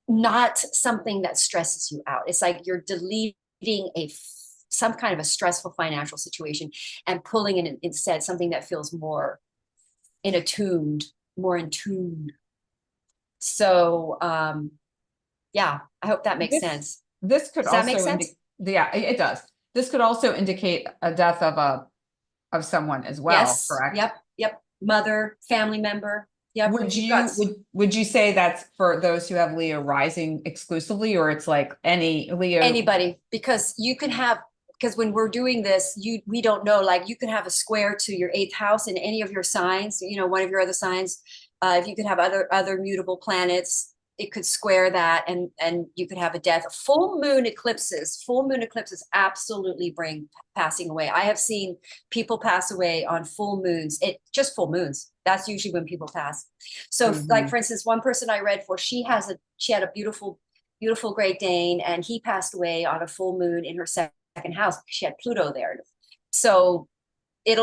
not something that stresses you out. It's like you're deleting some kind of a stressful financial situation and pulling in instead something that feels more in tune. So yeah, I hope that makes sense. This could Does that make sense? Yeah, it does. This could also indicate a death of someone as well, Yes. correct? Yep. Mother, family member. Yep. Would you say that's for those who have Leo rising exclusively, or it's like anybody? Because when we're doing this, we don't know, like you could have a square to your 8th house in any of your signs, one of your other signs. If you could have other mutable planets, it could square that, and you could have a death. Full moon eclipses absolutely bring passing away. I have seen people pass away on full moons. Just full moons. That's usually when people pass. So like, for instance, one person I read for, she had a beautiful Great Dane, and he passed away on a full moon in her second house. She had Pluto there. So it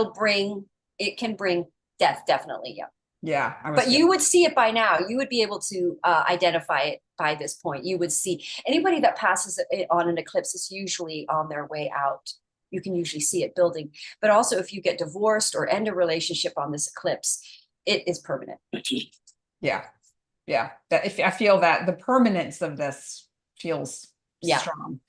can bring death, definitely. Yeah. Yeah. But you would see it by now. You would be able to identify it by this point. You would see anybody that passes it on an eclipse is usually on their way out. You can usually see it building. But also, if you get divorced or end a relationship on this eclipse, it is permanent. Yeah. I feel that the permanence of this feels strong.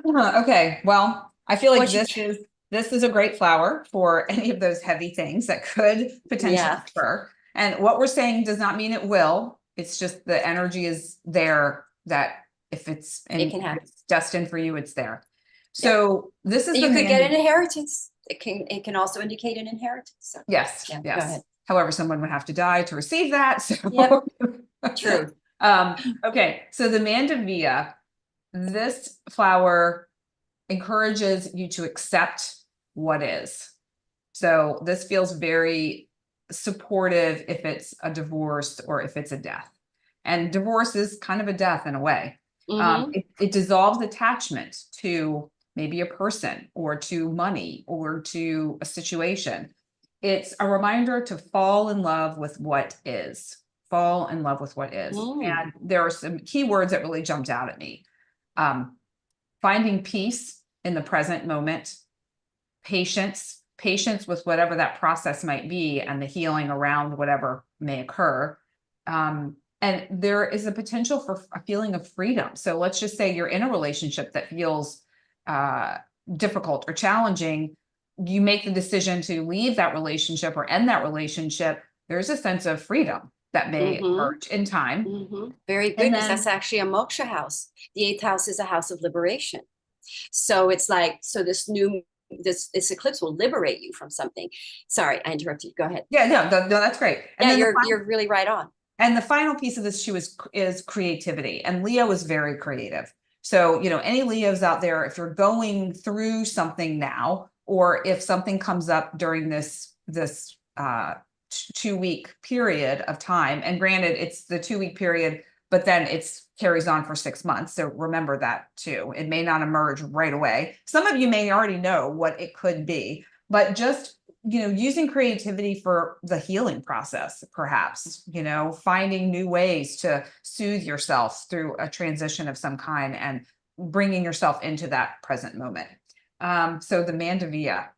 Okay. Well, I feel like this is a great flower for any of those heavy things that could potentially occur. And what we're saying does not mean it will. It's just the energy is there, that if it's destined for you, it's there. So this is, you could get an inheritance. It can also indicate an inheritance. So. Yes. Go ahead. However, someone would have to die to receive that. So True. Okay. So the Mandevilla, this flower encourages you to accept what is. So this feels very supportive if it's a divorce or if it's a death. And divorce is kind of a death in a way. It dissolves attachment to maybe a person or to money or to a situation. It's a reminder to fall in love with what is. And there are some keywords that really jumped out at me. Finding peace in the present moment, patience with whatever that process might be, and the healing around whatever may occur. And there is a potential for a feeling of freedom. So let's just say you're in a relationship that feels difficult or challenging. You make the decision to leave that relationship or end that relationship. There's a sense of freedom that may emerge in time. Very good, because that's actually a moksha house. The 8th house is a house of liberation. So it's like, this eclipse will liberate you from something. Sorry, I interrupted you. Go ahead. Yeah, no, that's great. And you're really right on. And the final piece of this too is creativity. And Leo is very creative. So, any Leos out there, if you're going through something now, or if something comes up during this this 2-week period of time. And granted, it's the 2-week period, but then it's carries on for 6 months. So remember that too. It may not emerge right away. Some of you may already know what it could be, but just, using creativity for the healing process, perhaps, finding new ways to soothe yourself through a transition of some kind and bringing yourself into that present moment. So the Mandavia.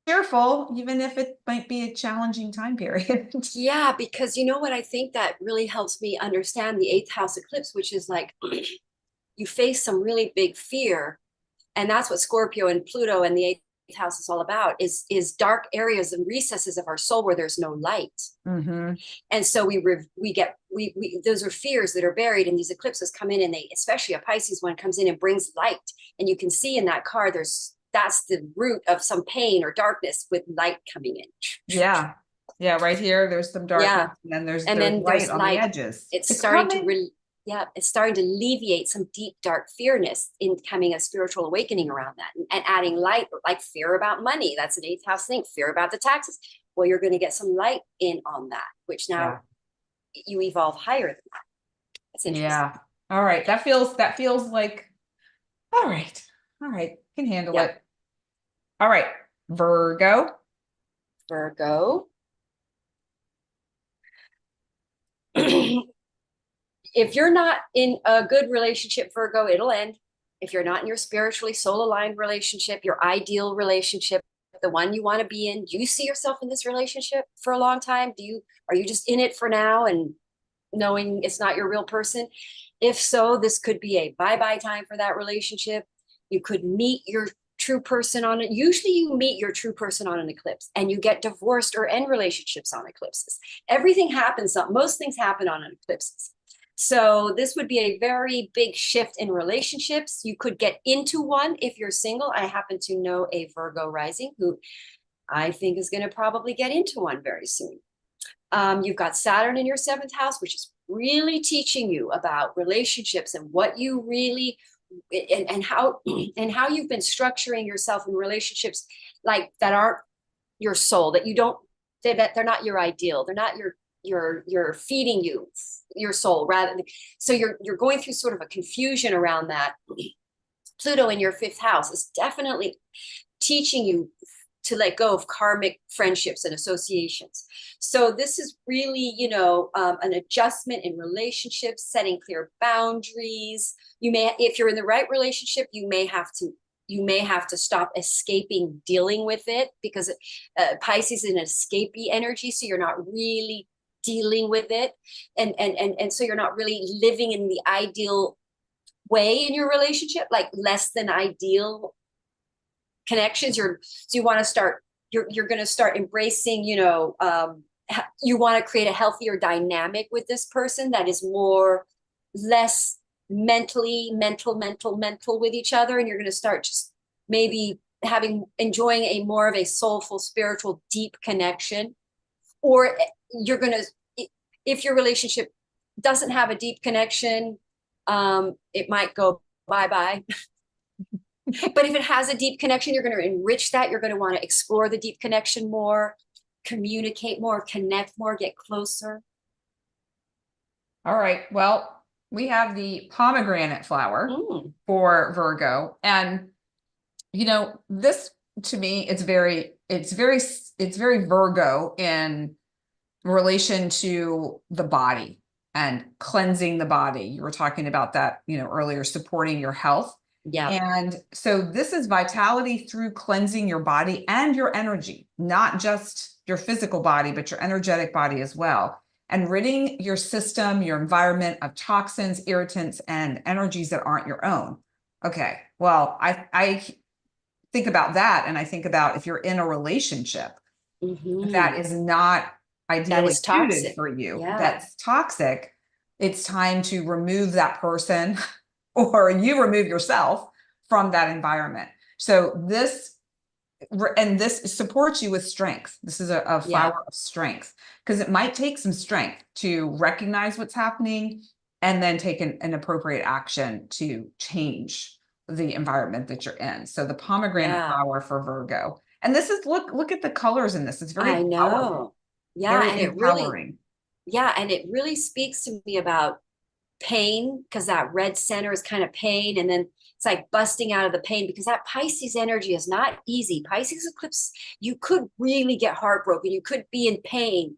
Careful, even if it might be a challenging time period. Yeah, because you know what I think that really helps me understand the 8th house eclipse, which is like you face some really big fear. And that's what Scorpio and Pluto and the 8th house is all about, is dark areas and recesses of our soul where there's no light. Mm-hmm. And so we those are fears that are buried, and these eclipses come in, and they, especially a Pisces one, comes in and brings light. And you can see in that card, that's the root of some pain or darkness with light coming in. Yeah. Yeah. Right here, there's some darkness, and then there's light on the edges. It's starting to it's starting to alleviate some deep, dark fearness in coming a spiritual awakening around that, and adding light, like fear about money. That's an 8th house thing. Fear about the taxes. Well, you're going to get some light in on that, which now you evolve higher than that. That's interesting. Yeah. All right. That feels like, all right. Can handle it. All right. Virgo. If you're not in a good relationship, Virgo, it'll end. If you're not in your spiritually soul-aligned relationship, your ideal relationship, the one you want to be in, do you see yourself in this relationship for a long time? Are you just in it for now and knowing it's not your real person? If so, this could be a bye-bye time for that relationship. You could meet your true person on it. Usually you meet your true person on an eclipse, and you get divorced or end relationships on eclipses. Most things happen on eclipses. So this would be a very big shift in relationships. You could get into one if you're single. I happen to know a Virgo rising who I think is going to probably get into one very soon. You've got Saturn in your 7th house, which is really teaching you about relationships and what you really and how you've been structuring yourself in relationships like that aren't your soul, that they're not your ideal. They're not you're feeding you your soul rather. So you're going through sort of a confusion around that. Pluto in your 5th house is definitely teaching you to let go of karmic friendships and associations. So this is really, an adjustment in relationships, setting clear boundaries. If you're in the right relationship, you may have to stop escaping dealing with it, because Pisces is an escapee energy. So you're not really dealing with it. And so you're not really living in the ideal way in your relationship, like less than ideal connections. You're going to start embracing, you want to create a healthier dynamic with this person that is less mental with each other. And you're going to start just maybe enjoying a more of a soulful, spiritual, deep connection. Or if your relationship doesn't have a deep connection, it might go bye-bye. But if it has a deep connection, you're going to enrich that. You're going to want to explore the deep connection more, communicate more, connect more, get closer. All right. Well, we have the pomegranate flower for Virgo. And, this to me, it's very Virgo in relation to the body and cleansing the body. You were talking about that, earlier, supporting your health. Yeah. And so this is vitality through cleansing your body and your energy, not just your physical body, but your energetic body as well. And ridding your system, your environment of toxins, irritants, and energies that aren't your own. Okay. Well, I think about that. And I think about if you're in a relationship that is not ideally suited for you, that's toxic, it's time to remove that person or you remove yourself from that environment. So this supports you with strength. This is a flower of strength, because it might take some strength to recognize what's happening and then take an appropriate action to change the environment that you're in. So the pomegranate flower for Virgo. And this is, look at the colors in this. It's very I powerful, know. Yeah. very And empowering. it really speaks to me about pain, because that red center is kind of pain. And then it's like busting out of the pain, because that Pisces energy is not easy. Pisces eclipse, you could really get heartbroken. You could be in pain.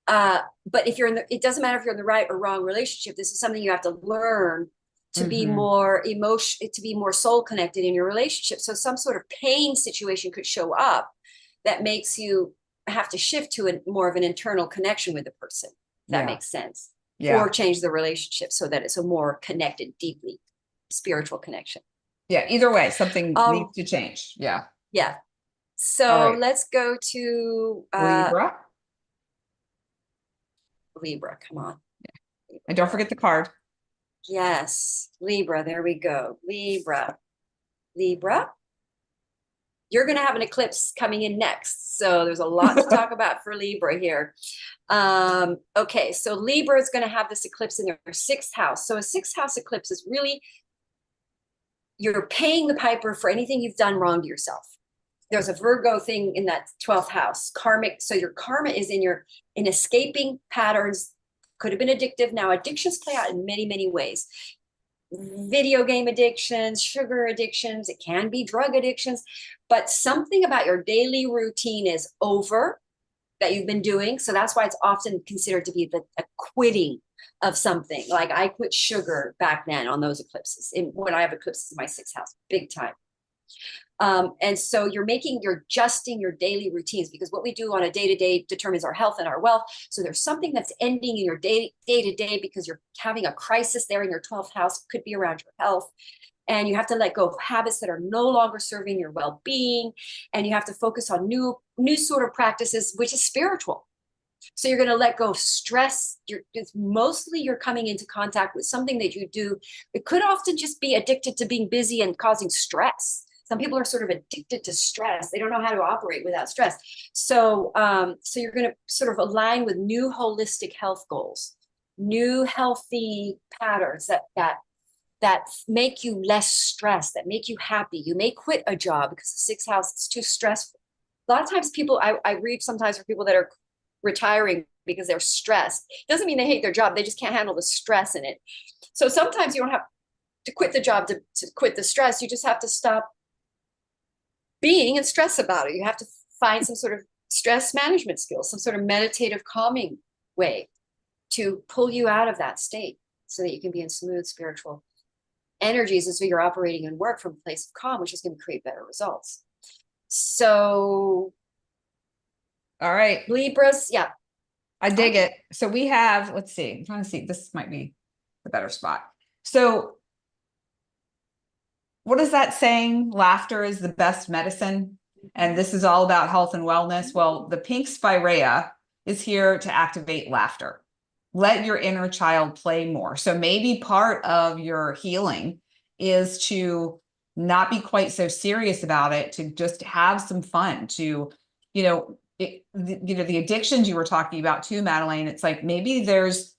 But if you're in it doesn't matter if you're in the right or wrong relationship. This is something you have to learn to be more to be more soul connected in your relationship. So some sort of pain situation could show up that makes you have to shift to more of an internal connection with the person. That makes sense. Yeah. Or change the relationship so that it's a more connected, deeply spiritual connection. Yeah. Either way, something needs to change. Yeah. Yeah. So let's go to Libra. Libra. Come on. Yeah. And don't forget the card. Yes. Libra. There we go. Libra. Libra. You're going to have an eclipse coming in next. So there's a lot to talk about for Libra here. Okay. So Libra is going to have this eclipse in their sixth house. So a sixth house eclipse is really, you're paying the piper for anything you've done wrong to yourself. There's a Virgo thing in that 12th house, karmic. So your karma is in escaping patterns. Could have been addictive. Now addictions play out in many, many ways. Video game addictions, sugar addictions, it can be drug addictions, but something about your daily routine is over that you've been doing. So that's why it's often considered to be a quitting of something. Like I quit sugar back then on those eclipses. When I have eclipses in my sixth house, big time. And so you're adjusting your daily routines, because what we do on a day-to-day determines our health and our wealth. So there's something that's ending in your day-to-day because you're having a crisis there in your 12th house. Could be around your health. And you have to let go of habits that are no longer serving your well-being. And you have to focus on new sort of practices, which is spiritual. So you're going to let go of stress. Mostly you're coming into contact with something that you do. It could often just be addicted to being busy and causing stress. Some people are sort of addicted to stress. They don't know how to operate without stress. So, so you're going to sort of align with new holistic health goals, new healthy patterns that make you less stressed, that make you happy. You may quit a job because the sixth house is too stressful. A lot of times people, I read sometimes for people that are retiring because they're stressed. It doesn't mean they hate their job. They just can't handle the stress in it. So sometimes you don't have to quit the job to quit the stress. You just have to stop being and stress about it. You have to find some sort of stress management skills, some sort of meditative calming way to pull you out of that state so that you can be in smooth spiritual energies. And so you're operating and work from a place of calm, which is going to create better results. So, all right. Libras. Yeah. I dig it. So we have, let's see, I'm trying to see, this might be the better spot. So what is that saying? Laughter is the best medicine. And this is all about health and wellness. Well, the pink spirea is here to activate laughter. Let your inner child play more. So maybe part of your healing is to not be quite so serious about it, to just have some fun, to, the addictions you were talking about too, Madelaine. It's like, maybe there's,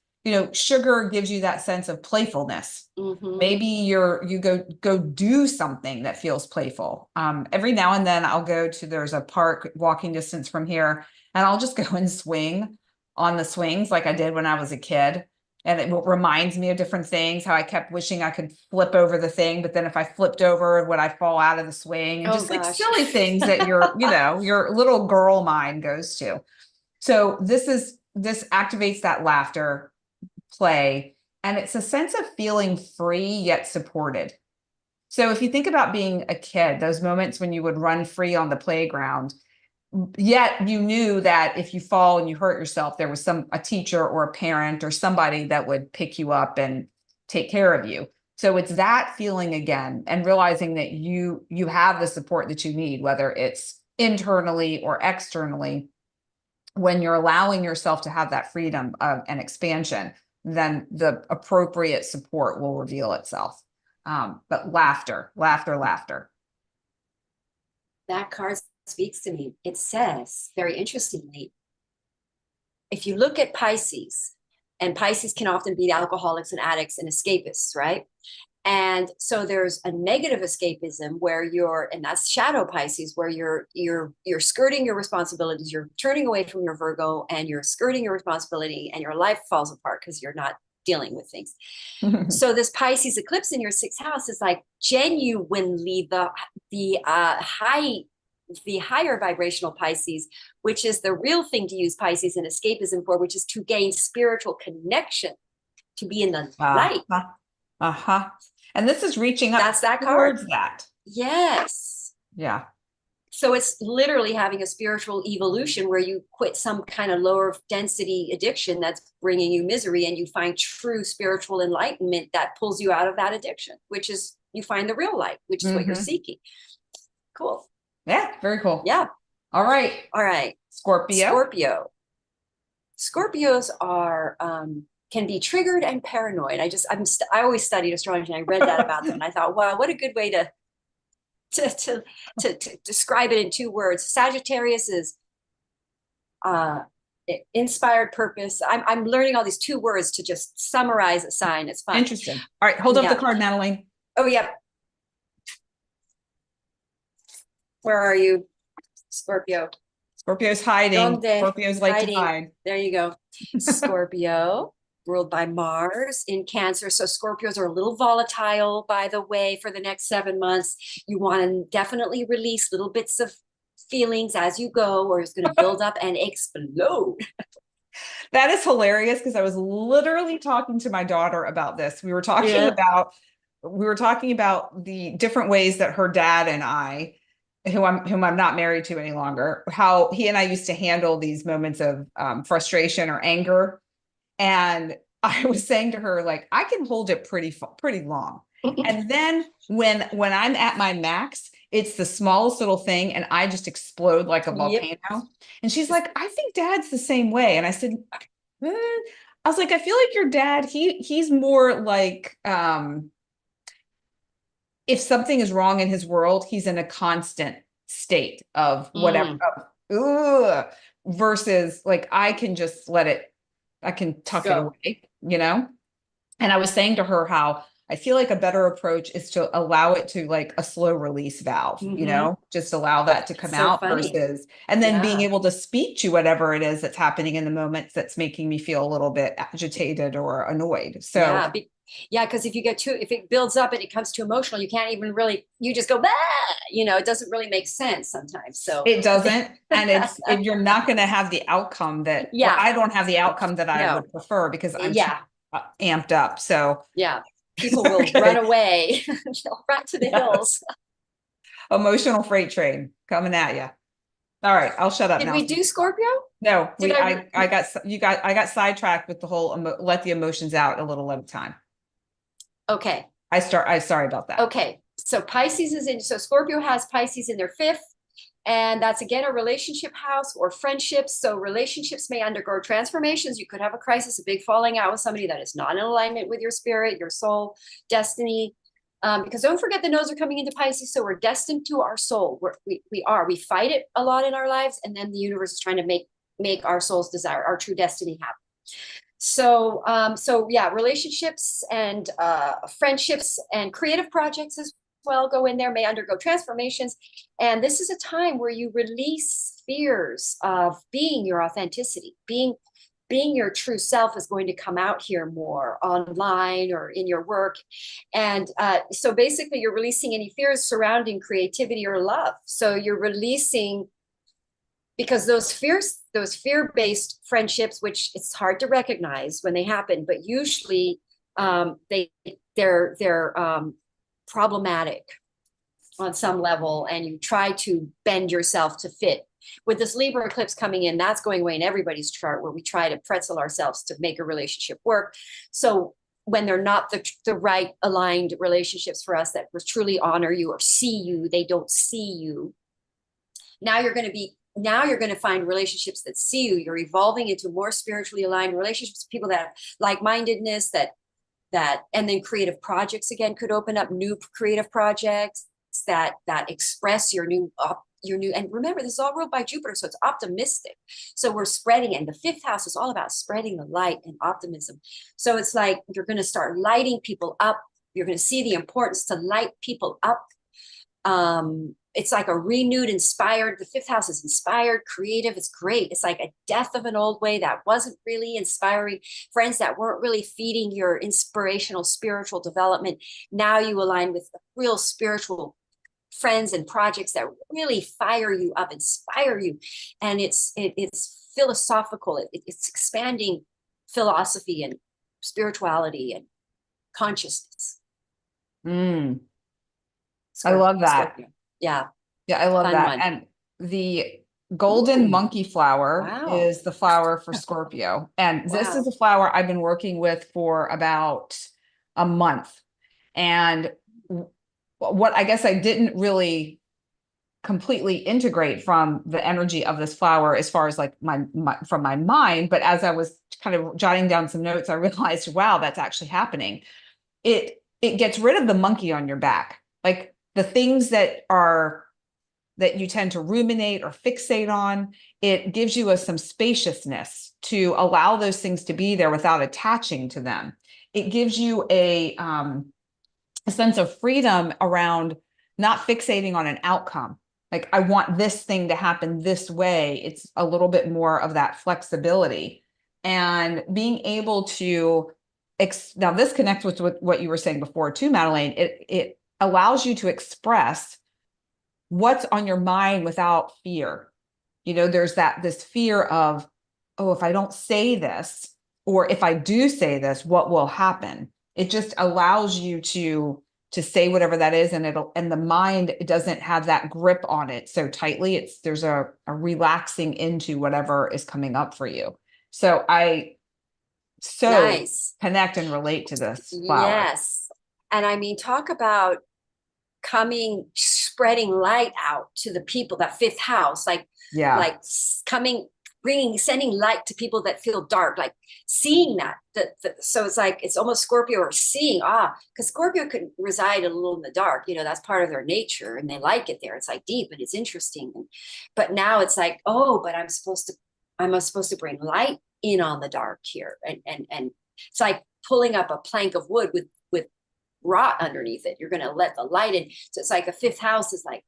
sugar gives you that sense of playfulness. Maybe you go do something that feels playful. Every now and then I'll go to, there's a park walking distance from here, and I'll just go and swing on the swings like I did when I was a kid. And it reminds me of different things, how I kept wishing I could flip over the thing, but then if I flipped over, would I fall out of the swing? And just like silly things that your little girl mind goes to. So this activates that laughter, play, and it's a sense of feeling free yet supported. So if you think about being a kid, those moments when you would run free on the playground, yet you knew that if you fall and you hurt yourself, there was a teacher or a parent or somebody that would pick you up and take care of you. So it's that feeling again, and realizing that you have the support that you need, whether it's internally or externally. When you're allowing yourself to have that freedom and expansion, then the appropriate support will reveal itself. But laughter. That card speaks to me. It says, very interestingly, if you look at Pisces, and Pisces can often be alcoholics and addicts and escapists, right? And so there's a negative escapism where and that's shadow Pisces, where you're skirting your responsibilities, you're turning away from your Virgo, and you're skirting your responsibility, and your life falls apart because you're not dealing with things. So this Pisces eclipse in your sixth house is like genuinely the higher vibrational Pisces, which is the real thing to use Pisces and escapism for, which is to gain spiritual connection, to be in the light. And this is reaching up That's that towards card. that. Yes. Yeah. So it's literally having a spiritual evolution where you quit some kind of lower density addiction that's bringing you misery, and you find true spiritual enlightenment that pulls you out of that addiction, which is you find the real light, which is what you're seeking. Cool. Yeah, very cool. Yeah. All right. All right. Scorpio. Scorpios are can be triggered and paranoid. I always studied astrology, and I read that about them, and I thought, wow, what a good way to describe it in 2 words. Sagittarius is inspired purpose. I'm learning all these 2 words to just summarize a sign. It's fun. Interesting. All right, hold up the card, Madelaine. Oh yeah. Where are you, Scorpio? Scorpio's hiding. Scorpios like to hide. There you go. Scorpio, ruled by Mars in Cancer. So Scorpios are a little volatile, by the way, for the next 7 months. You want to definitely release little bits of feelings as you go, or it's going to build up and explode. That is hilarious, because I was literally talking to my daughter about this. We were talking about the different ways that her dad and I, whom I'm not married to any longer, how he and I used to handle these moments of frustration or anger. And I was saying to her, like, I can hold it pretty long. And then when I'm at my max, it's the smallest little thing, and I just explode like a volcano. Yep. And she's like, I think Dad's the same way. And I said, I was like, I feel like your dad, he's more like, if something is wrong in his world, he's in a constant state of whatever, versus like, I can just I can tuck it away, And I was saying to her how I feel like a better approach is to allow it to like a slow release valve, just allow that to come out versus, and then being able to speak to whatever it is that's happening in the moment that's making me feel a little bit agitated or annoyed. So because if it builds up and it comes too emotional, you can't even really, you just go, bah! It doesn't really make sense sometimes. So it doesn't. And you're not going to have the outcome that, I don't have the outcome that I would prefer, because I'm amped up. So people will run away. They'll run to the hills. Emotional freight train coming at you. All right, I'll shut up now. Did we do Scorpio? No, I got sidetracked with the whole let the emotions out a little at a time. Okay. I'm sorry about that. Okay. So Scorpio has Pisces in their 5th, and that's again a relationship house or friendships. So relationships may undergo transformations. You could have a crisis, a big falling out with somebody that is not in alignment with your spirit, your soul, destiny. Because don't forget, the nodes are coming into Pisces. So we're destined to our soul. We fight it a lot in our lives. And then the universe is trying to make our soul's desire, our true destiny happen. So relationships and friendships and creative projects as well go in there, may undergo transformations. And this is a time where you release fears of being your authenticity, being your true self is going to come out here more online or in your work. And so basically you're releasing any fears surrounding creativity or love. So you're releasing, because those fear-based friendships, which it's hard to recognize when they happen, but usually they're problematic on some level, and you try to bend yourself to fit. With this Libra eclipse coming in, that's going away in everybody's chart, where we try to pretzel ourselves to make a relationship work. So when they're not the right aligned relationships for us that truly honor you or see you, they don't see you. Now you're going to find relationships that see you. You're evolving into more spiritually aligned relationships with people that have like-mindedness, and then creative projects again could open up, new creative projects that express your new, and remember, this is all ruled by Jupiter, so it's optimistic. So we're spreading, and the 5th house is all about spreading the light and optimism. So it's like you're going to start lighting people up you're going to see the importance to light people up. It's like a renewed, inspired, the fifth house is inspired, creative. It's great. It's like a death of an old way that wasn't really inspiring, friends that weren't really feeding your inspirational spiritual development. Now you align with real spiritual friends and projects that really fire you up, inspire you. And it's philosophical. It's expanding philosophy and spirituality and consciousness. I love that. Scorpio. Yeah. Yeah, I love Fun that. one. And the golden monkey flower Wow. is the flower for Scorpio. And this Wow. is a flower I've been working with for about a month. And what I guess I didn't really completely integrate from the energy of this flower as far as like from my mind, but as I was kind of jotting down some notes, I realized, wow, that's actually happening. It gets rid of the monkey on your back, like the things that you tend to ruminate or fixate on. It gives you some spaciousness to allow those things to be there without attaching to them. It gives you a sense of freedom around not fixating on an outcome. Like, I want this thing to happen this way. It's a little bit more of that flexibility and being able to now this connects with what you were saying before too, Madelaine. It allows you to express what's on your mind without fear. There's this fear of, oh, if I don't say this, or if I do say this, what will happen? It just allows you to say whatever that is, and the mind doesn't have that grip on it so tightly. There's a relaxing into whatever is coming up for you. So I Nice. connect and relate to this flower. Yes. And I mean, talk about spreading light out to the people, that fifth house, like sending light to people that feel dark, like seeing that. So it's like, it's almost Scorpio or seeing, because Scorpio could reside a little in the dark, that's part of their nature and they like it there. It's like deep and it's interesting. But now it's like, oh, but I'm supposed to bring light in on the dark here. And it's like pulling up a plank of wood with rot underneath it. You're going to let the light in. So it's like a fifth house is like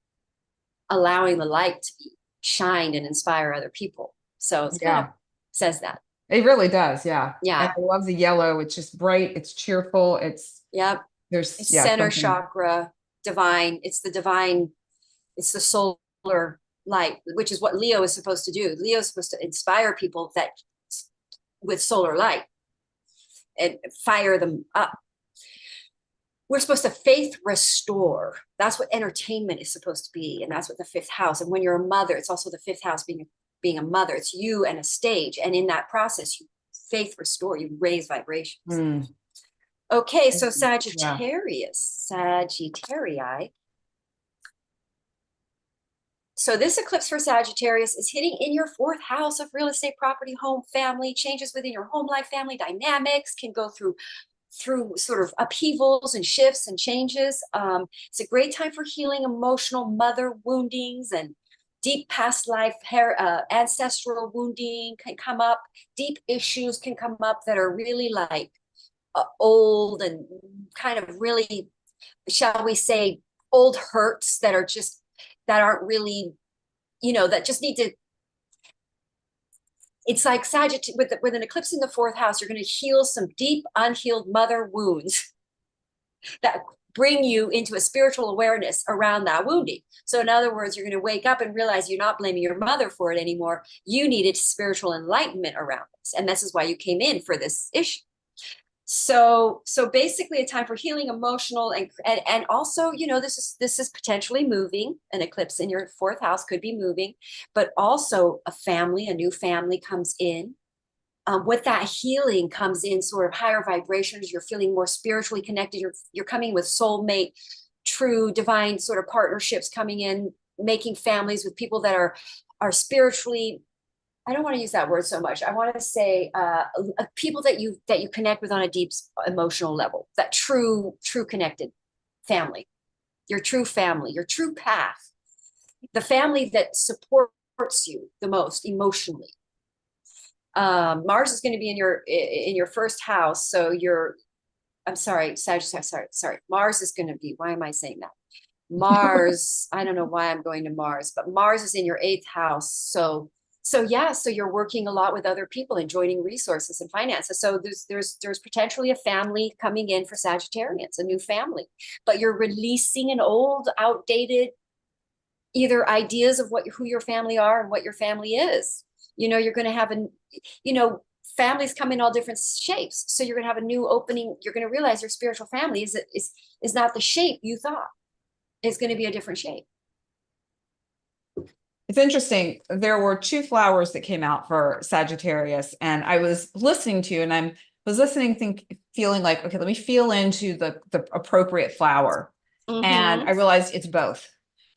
allowing the light to be shined and inspire other people. So it's kind of says that. It really does. Yeah. Yeah. And I love the yellow. It's just bright. It's cheerful. There's center chakra, divine. It's the divine. It's the solar light, which is what Leo is supposed to do. Leo is supposed to inspire people with solar light and fire them up. We're supposed to faith restore. That's what entertainment is supposed to be. And that's what the fifth house. And when you're a mother, it's also the fifth house being a mother. It's you and a stage. And in that process, you faith restore, you raise vibrations. Okay, so Sagittarius, Sagittarii. So this eclipse for Sagittarius is hitting in your fourth house of real estate, property, home, family. Changes within your home life, family dynamics can go through sort of upheavals and shifts and changes. It's a great time for healing emotional mother woundings, and deep past life ancestral wounding can come up. Deep issues can come up that are really like old and kind of really, shall we say, old hurts that aren't really, that just need to. It's like Sagittarius with an eclipse in the fourth house, you're going to heal some deep, unhealed mother wounds that bring you into a spiritual awareness around that wounding. So in other words, you're going to wake up and realize you're not blaming your mother for it anymore. You needed spiritual enlightenment around this. And this is why you came in for this issue. So basically a time for healing emotional and also, this is potentially moving. An eclipse in your fourth house could be moving, but also a new family comes in. With that healing comes in sort of higher vibrations. You're feeling more spiritually connected. You're coming with soulmate, true divine sort of partnerships coming in, making families with people that are spiritually, I don't want to use that word so much. I want to say people that you connect with on a deep emotional level, that true connected family, your true family, your true path, the family that supports you the most emotionally. Mars is going to be in your first house, so your I'm sorry, Sagittarius, sorry. Mars is going to be, why am I saying that? Mars, I don't know why I'm going to Mars, but Mars is in your eighth house. So yeah, so you're working a lot with other people and joining resources and finances. So there's potentially a family coming in for Sagittarians, a new family, but you're releasing an old, outdated either ideas of who your family are and what your family is. You're going to have families come in all different shapes. So you're going to have a new opening. You're going to realize your spiritual family is not the shape you thought. It's going to be a different shape. It's interesting. There were two flowers that came out for Sagittarius, and I was listening to you, and I was listening, feeling like, okay, let me feel into the appropriate flower. And I realized it's both.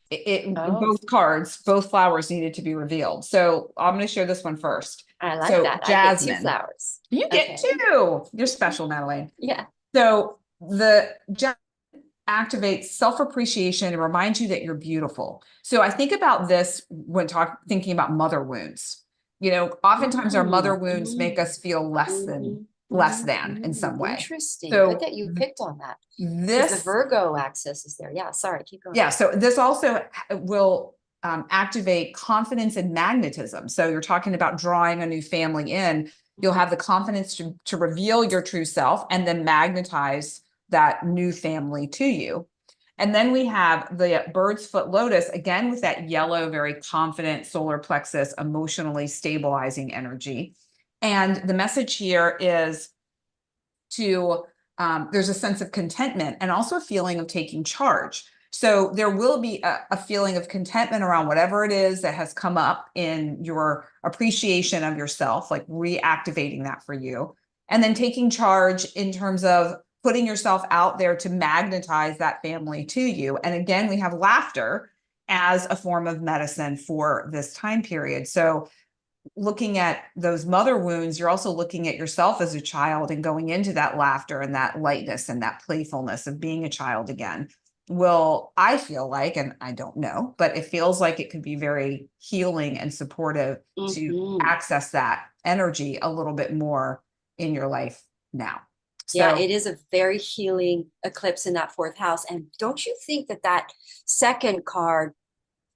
Both cards, both flowers needed to be revealed. So I'm going to share this one first. I like that. Jasmine. I get two flowers. You get two. You're special, Madelaine. Yeah. So the jasmine activates self-appreciation and reminds you that you're beautiful. So I think about this when thinking about mother wounds. Oftentimes our mother wounds make us feel less than in some way. Interesting. So good that you picked on that. The Virgo axis is there. Yeah. Sorry. Keep going. Yeah. So this also will activate confidence and magnetism. So you're talking about drawing a new family in. You'll have the confidence to reveal your true self and then magnetize that new family to you. And then we have the bird's foot lotus, again, with that yellow, very confident solar plexus, emotionally stabilizing energy. And the message here is there's a sense of contentment and also a feeling of taking charge. So there will be a feeling of contentment around whatever it is that has come up in your appreciation of yourself, like reactivating that for you. And then taking charge in terms of putting yourself out there to magnetize that family to you. And again, we have laughter as a form of medicine for this time period. So looking at those mother wounds, you're also looking at yourself as a child and going into that laughter and that lightness and that playfulness of being a child again. I feel like, and I don't know, but it feels like it could be very healing and supportive to access that energy a little bit more in your life now. Yeah, it is a very healing eclipse in that fourth house. And don't you think that second card,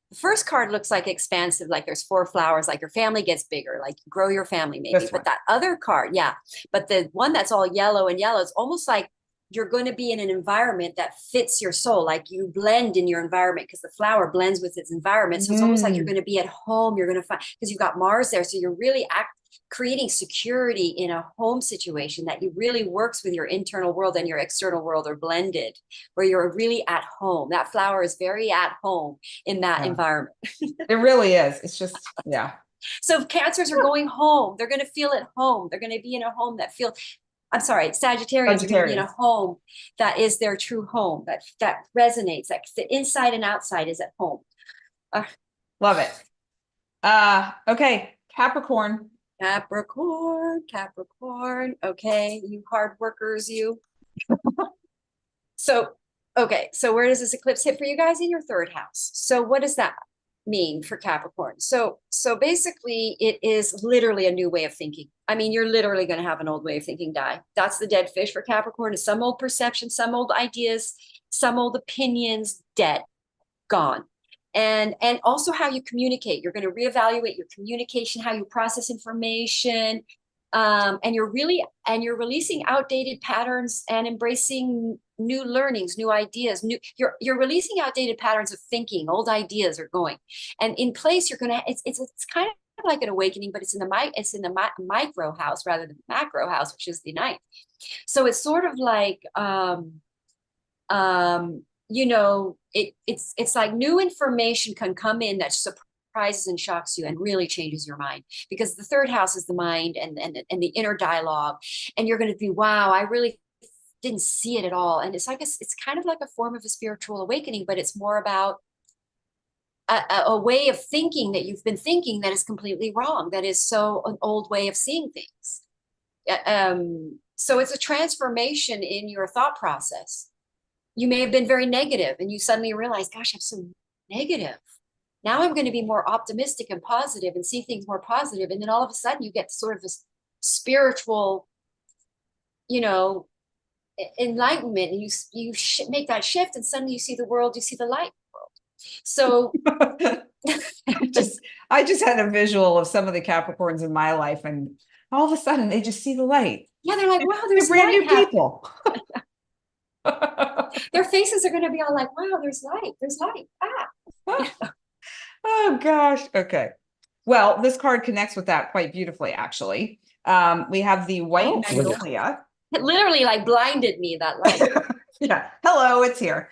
the first card looks like expansive, like there's 4 flowers, like your family gets bigger, like you grow your family maybe. But that other card, yeah. But the one that's all yellow and yellow, it's almost like you're going to be in an environment that fits your soul. Like you blend in your environment because the flower blends with its environment. So it's almost like you're going to be at home. You're going to find, because you've got Mars there. So you're really creating security in a home situation that really works with your internal world and your external world are blended, where you're really at home. That flower is very at home in that environment. It really is. It's just, yeah. So if Cancers are going home, they're going to feel at home. They're going to be in a home that Sagittarians are going to be in a home that is their true home, that resonates, that the inside and outside is at home. Love it. Okay. Capricorn. Okay. You hard workers, you. So where does this eclipse hit for you guys? In your third house. So what does that mean for Capricorn? So basically it is literally a new way of thinking. I mean, you're literally going to have an old way of thinking die. That's the dead fish for Capricorn. Is some old perception, some old ideas, some old opinions, dead, gone. And also how you communicate. You're going to reevaluate your communication, how you process information. And you're releasing outdated patterns and embracing new learnings, new ideas, you're releasing outdated patterns of thinking. Old ideas are going, and in place you're gonna. It's kind of like an awakening, but it's in the micro house rather than the macro house, which is the ninth. So it's sort of like it's like new information can come in that surprises and shocks you and really changes your mind, because the third house is the mind and the inner dialogue, and you're going to be, wow, I really didn't see it at all. And it's kind of like a form of a spiritual awakening, but it's more about a way of thinking that you've been thinking that is completely wrong, that is so an old way of seeing things. So it's a transformation in your thought process. You may have been very negative and you suddenly realize, gosh, I'm so negative. Now I'm going to be more optimistic and positive and see things more positive. And then all of a sudden you get sort of this spiritual, enlightenment, and make that shift, and suddenly you see the world, you see the light world. So I just had a visual of some of the Capricorns in my life, and all of a sudden they just see the light. yeah, they're like, wow, They're there's brand light new people. Their faces are going to be all like, wow, there's light. Oh gosh. Okay. Well, this card connects with that quite beautifully, actually. We have the white magnolia. It literally like blinded me, that light. Yeah. Hello, it's here.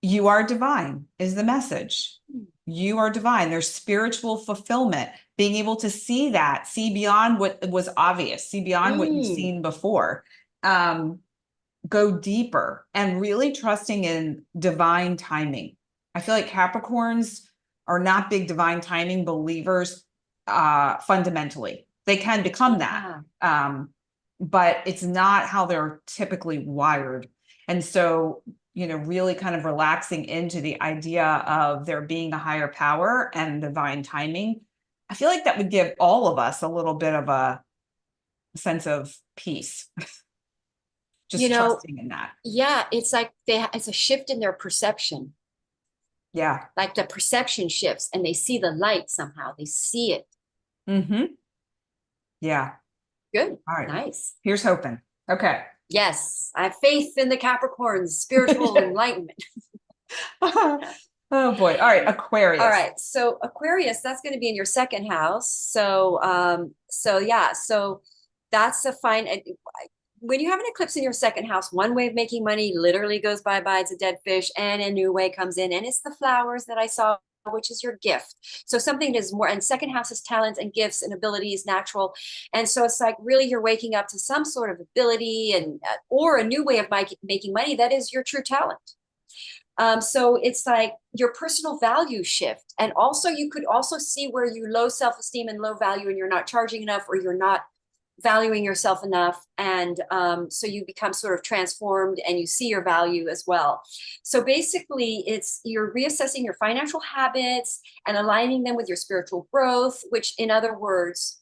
You are divine is the message. You are divine. There's spiritual fulfillment, being able to see that, see beyond what was obvious, see beyond what you've seen before. Go deeper and really trusting in divine timing. I feel like Capricorns are not big divine timing believers fundamentally. They can become that, but it's not how they're typically wired. And so, you know, really kind of relaxing into the idea of there being a higher power and divine timing. I feel like that would give all of us a little bit of a sense of peace. Just trusting in that. Yeah, it's like it's a shift in their perception. Yeah. Like the perception shifts and they see the light somehow. They see it. Mm-hmm. Yeah. Good. All right. Nice. Here's hoping. Okay. Yes. I have faith in the Capricorns, spiritual enlightenment. Oh boy. All right. Aquarius. All right. So Aquarius, that's going to be in your second house. So, yeah. So that's a fine. When you have an eclipse in your second house, one way of making money literally goes bye-bye. It's a dead fish, and a new way comes in, and it's the flowers that I saw, which is your gift. So something that is more, and second house is talents and gifts and abilities, natural. And so it's like really you're waking up to some sort of ability and or a new way of making money that is your true talent. So it's like your personal value shift. And also you could also see where you low self-esteem and low value and you're not charging enough or you're not valuing yourself enough. And so you become sort of transformed and you see your value as well. So basically it's you're reassessing your financial habits and aligning them with your spiritual growth, which in other words,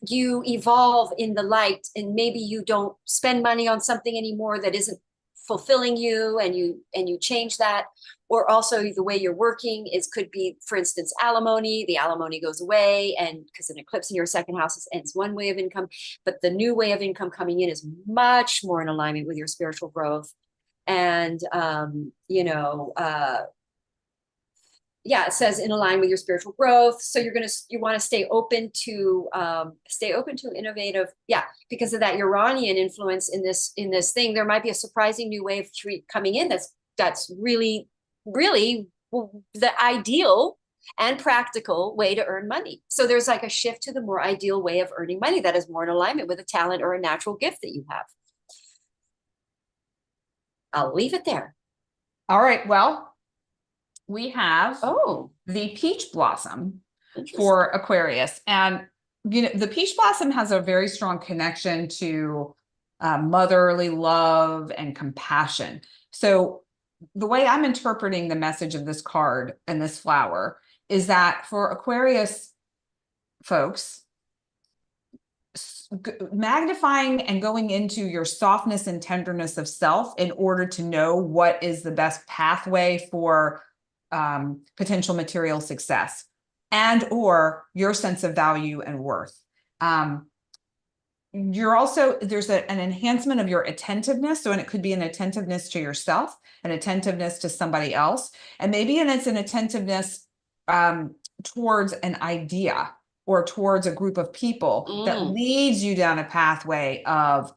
you evolve in the light and maybe you don't spend money on something anymore that isn't fulfilling you and you change that. Or also the way you're working could be, for instance, alimony. The alimony goes away, and because an eclipse in your second house is one way of income, but the new way of income coming in is much more in alignment with your spiritual growth. And yeah, it says in alignment with your spiritual growth. So you want to stay open to innovative. Yeah, because of that Uranian influence in this thing, there might be a surprising new way of coming in. That's really the ideal and practical way to earn money. So there's like a shift to the more ideal way of earning money that is more in alignment with a talent or a natural gift that you have. I'll leave it there. All right. Well, we have the peach blossom for Aquarius. And, you know, the peach blossom has a very strong connection to motherly love and compassion. So the way I'm interpreting the message of this card and this flower is that for Aquarius folks, magnifying and going into your softness and tenderness of self in order to know what is the best pathway for potential material success and or your sense of value and worth. You're also, there's an enhancement of your attentiveness. So, and it could be an attentiveness to yourself, an attentiveness to somebody else, and maybe it's an attentiveness towards an idea or towards a group of people that leads you down a pathway of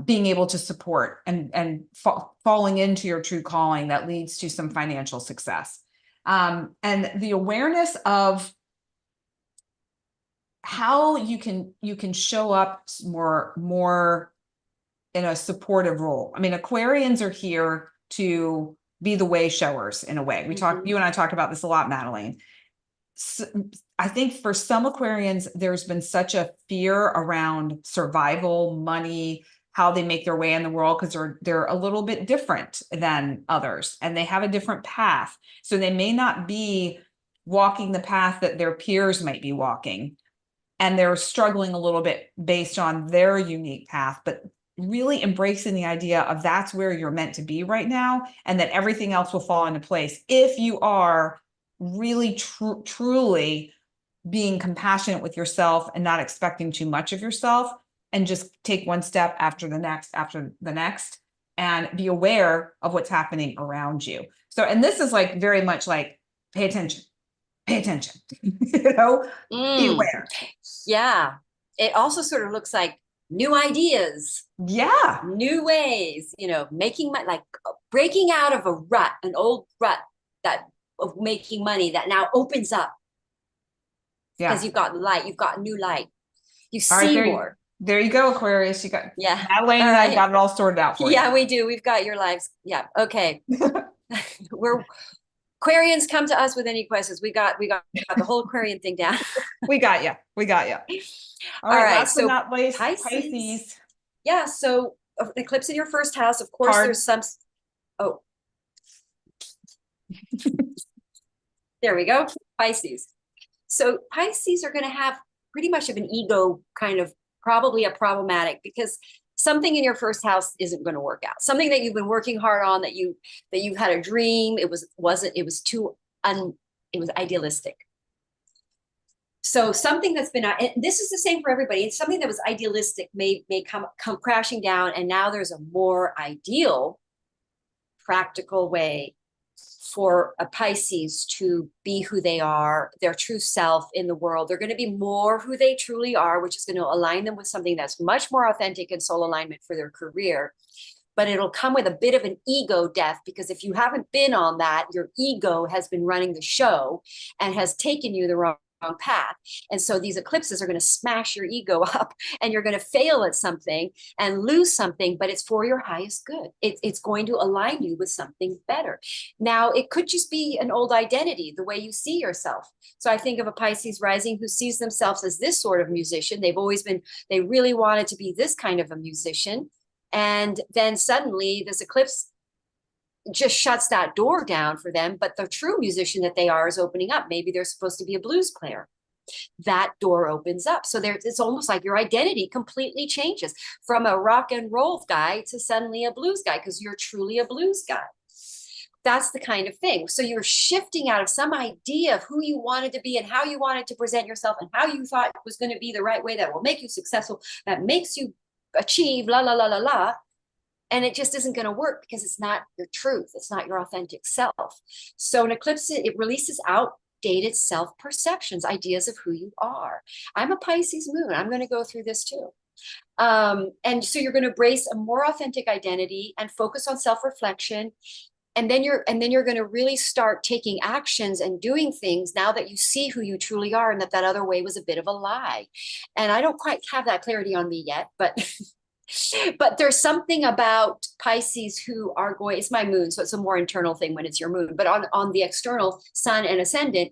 being able to support and falling into your true calling that leads to some financial success. And the awareness of how you can show up more in a supportive role. I mean, Aquarians are here to be the way showers in a way. You and I talk about this a lot, Madelaine. So, I think for some Aquarians, there's been such a fear around survival, money, how they make their way in the world, because they're a little bit different than others and they have a different path. So they may not be walking the path that their peers might be walking. and they're struggling a little bit based on their unique path, but really embracing the idea of that's where you're meant to be right now, and that everything else will fall into place if you are really truly being compassionate with yourself and not expecting too much of yourself, and just take one step after the next and be aware of what's happening around you. So, and this is like very much like pay attention, you know, be aware. Yeah. It also sort of looks like new ideas. Yeah. New ways, you know, making money, like breaking out of a rut, an old rut that of making money that now opens up. Yeah. Because you've got light, you've got new light. You All right, see more. There you go, Aquarius. You got Madelaine All and right. I got it all sorted out for you. Yeah, we do. We've got your lives. Yeah. Okay. We're Aquarians, come to us with any questions. We got the whole Aquarian thing down. We got you. All right. Last but not least, Pisces. Yeah. So eclipse in your first house. Of course, there's some. Oh, there we go. Pisces. So Pisces are going to have pretty much of an ego kind of, probably a problematic, because something in your first house isn't going to work out. Something that you've been working hard on, that you had a dream. It was idealistic. So something that's been, and this is the same for everybody. It's something that was idealistic may come crashing down, and now there's a more ideal, practical way for a Pisces to be who they are, their true self in the world. They're going to be more who they truly are, which is going to align them with something that's much more authentic and soul alignment for their career. But it'll come with a bit of an ego death, because if you haven't been on that, your ego has been running the show and has taken you the wrong path. And so these eclipses are going to smash your ego up, and you're going to fail at something and lose something, but it's for your highest good. It's going to align you with something better. Now, it could just be an old identity, the way you see yourself. So I think of a Pisces rising who sees themselves as this sort of musician. They really wanted to be this kind of a musician. And then suddenly this eclipse just shuts that door down for them. But the true musician that they are is opening up. Maybe they're supposed to be a blues player. That door opens up. So it's almost like your identity completely changes from a rock and roll guy to suddenly a blues guy, because you're truly a blues guy. That's the kind of thing. So you're shifting out of some idea of who you wanted to be and how you wanted to present yourself and how you thought was going to be the right way that will make you successful, that makes you achieve la la la la la. And it just isn't going to work, because it's not your truth. It's not your authentic self. So an eclipse, it releases outdated self-perceptions, ideas of who you are. I'm a Pisces moon. I'm going to go through this too. And so you're going to embrace a more authentic identity and focus on self-reflection. And then you're going to really start taking actions and doing things now that you see who you truly are, and that other way was a bit of a lie. And I don't quite have that clarity on me yet, but but there's something about Pisces who are going, it's my moon, so it's a more internal thing when it's your moon, but on the external sun and ascendant,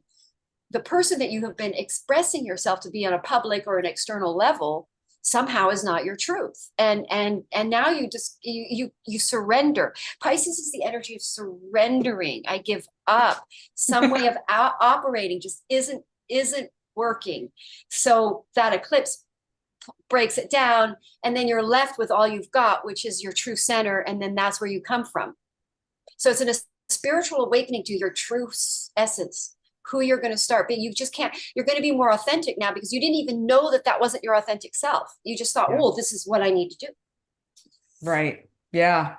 the person that you have been expressing yourself to be on a public or an external level somehow is not your truth. And now you just, you surrender. Pisces is the energy of surrendering. I give up. Some way of operating just isn't working. So that eclipse breaks it down, and then you're left with all you've got, which is your true center, and then that's where you come from. So it's a spiritual awakening to your true essence, who you're going to start being. You just can't, you're going to be more authentic now, because you didn't even know that wasn't your authentic self. You just thought, oh, this is what I need to do. Right. Yeah.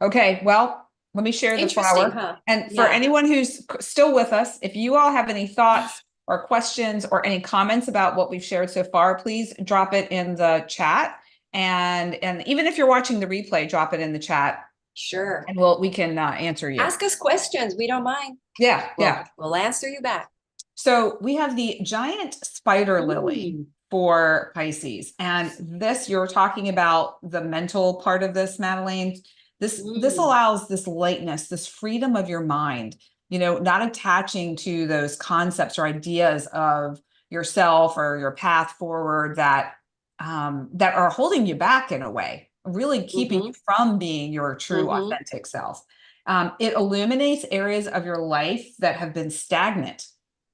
Okay. Well, let me share the flower. Huh? And for anyone who's still with us, if you all have any thoughts or questions or any comments about what we've shared so far, please drop it in the chat. And even if you're watching the replay, drop it in the chat. Sure. And we can answer you. Ask us questions. We don't mind. Yeah. We'll answer you back. So we have the giant spider lily for Pisces. And this, you're talking about the mental part of this, Madelaine. This allows this lightness, this freedom of your mind, not attaching to those concepts or ideas of yourself or your path forward that are holding you back in a way, really keeping you from being your true authentic self. It illuminates areas of your life that have been stagnant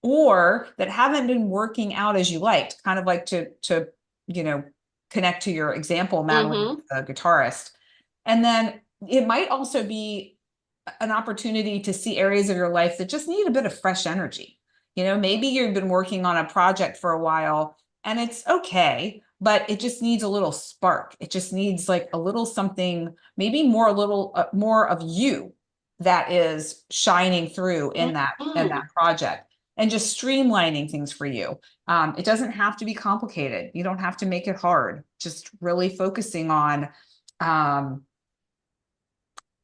or that haven't been working out as you liked, kind of like to connect to your example, Madelaine, the guitarist. And then it might also be an opportunity to see areas of your life that just need a bit of fresh energy. Maybe you've been working on a project for a while and it's okay, but it just needs a little spark. It just needs like a little something, maybe more, a little more of you that is shining through in that project, and just streamlining things for you. It doesn't have to be complicated. You don't have to make it hard. Just really focusing on, I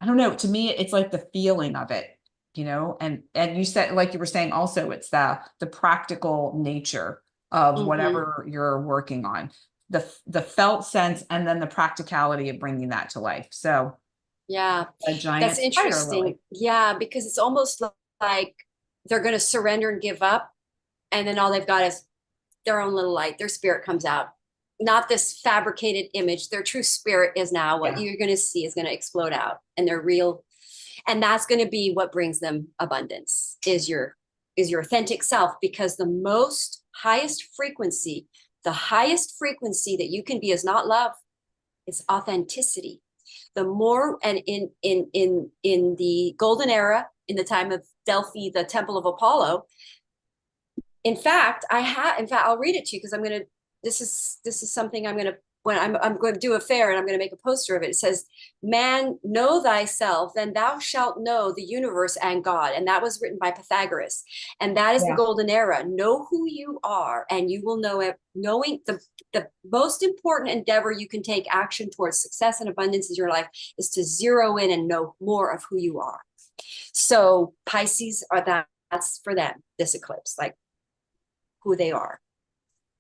don't know, to me, it's like the feeling of it, and you said, like you were saying also, it's the practical nature of whatever you're working on, the felt sense, and then the practicality of bringing that to life. So yeah, a giant that's interesting. Yeah, because it's almost like they're going to surrender and give up, and then all they've got is their own little light. Their spirit comes out, not this fabricated image. Their true spirit is now what you're going to see is going to explode out, and they're real. And that's going to be what brings them abundance, is your authentic self, because the highest frequency that you can be is not love, it's authenticity. The more, and in the golden era, in the time of Delphi, the temple of Apollo, in fact, I'll read it to you, because this is something I'm going to do a fair, and I'm going to make a poster of it. It says, "Man, know thyself, then thou shalt know the universe and God." And that was written by Pythagoras. And that is the golden era. Know who you are, and you will know it. Knowing the most important endeavor you can take action towards success and abundance in your life is to zero in and know more of who you are. So Pisces that's for them, this eclipse, like who they are.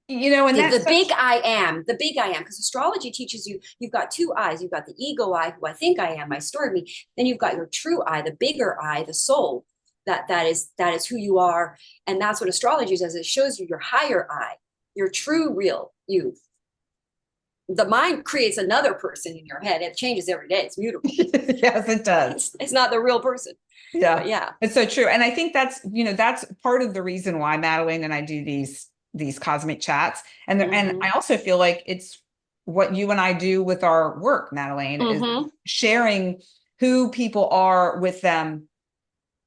And the big I am, because astrology teaches you've got two eyes. You've got the ego eye, who I think I am, my story of me. Then you've got your true eye, the bigger eye, the soul, that is who you are. And that's what astrology does. It shows you your higher eye, your true, real you. The mind creates another person in your head. It changes every day. It's mutable. Yes, it does. It's not the real person. Yeah. But yeah. It's so true. And I think that's part of the reason why Madelaine and I do these cosmic chats. And and I also feel like it's what you and I do with our work, Madelaine, is sharing who people are with them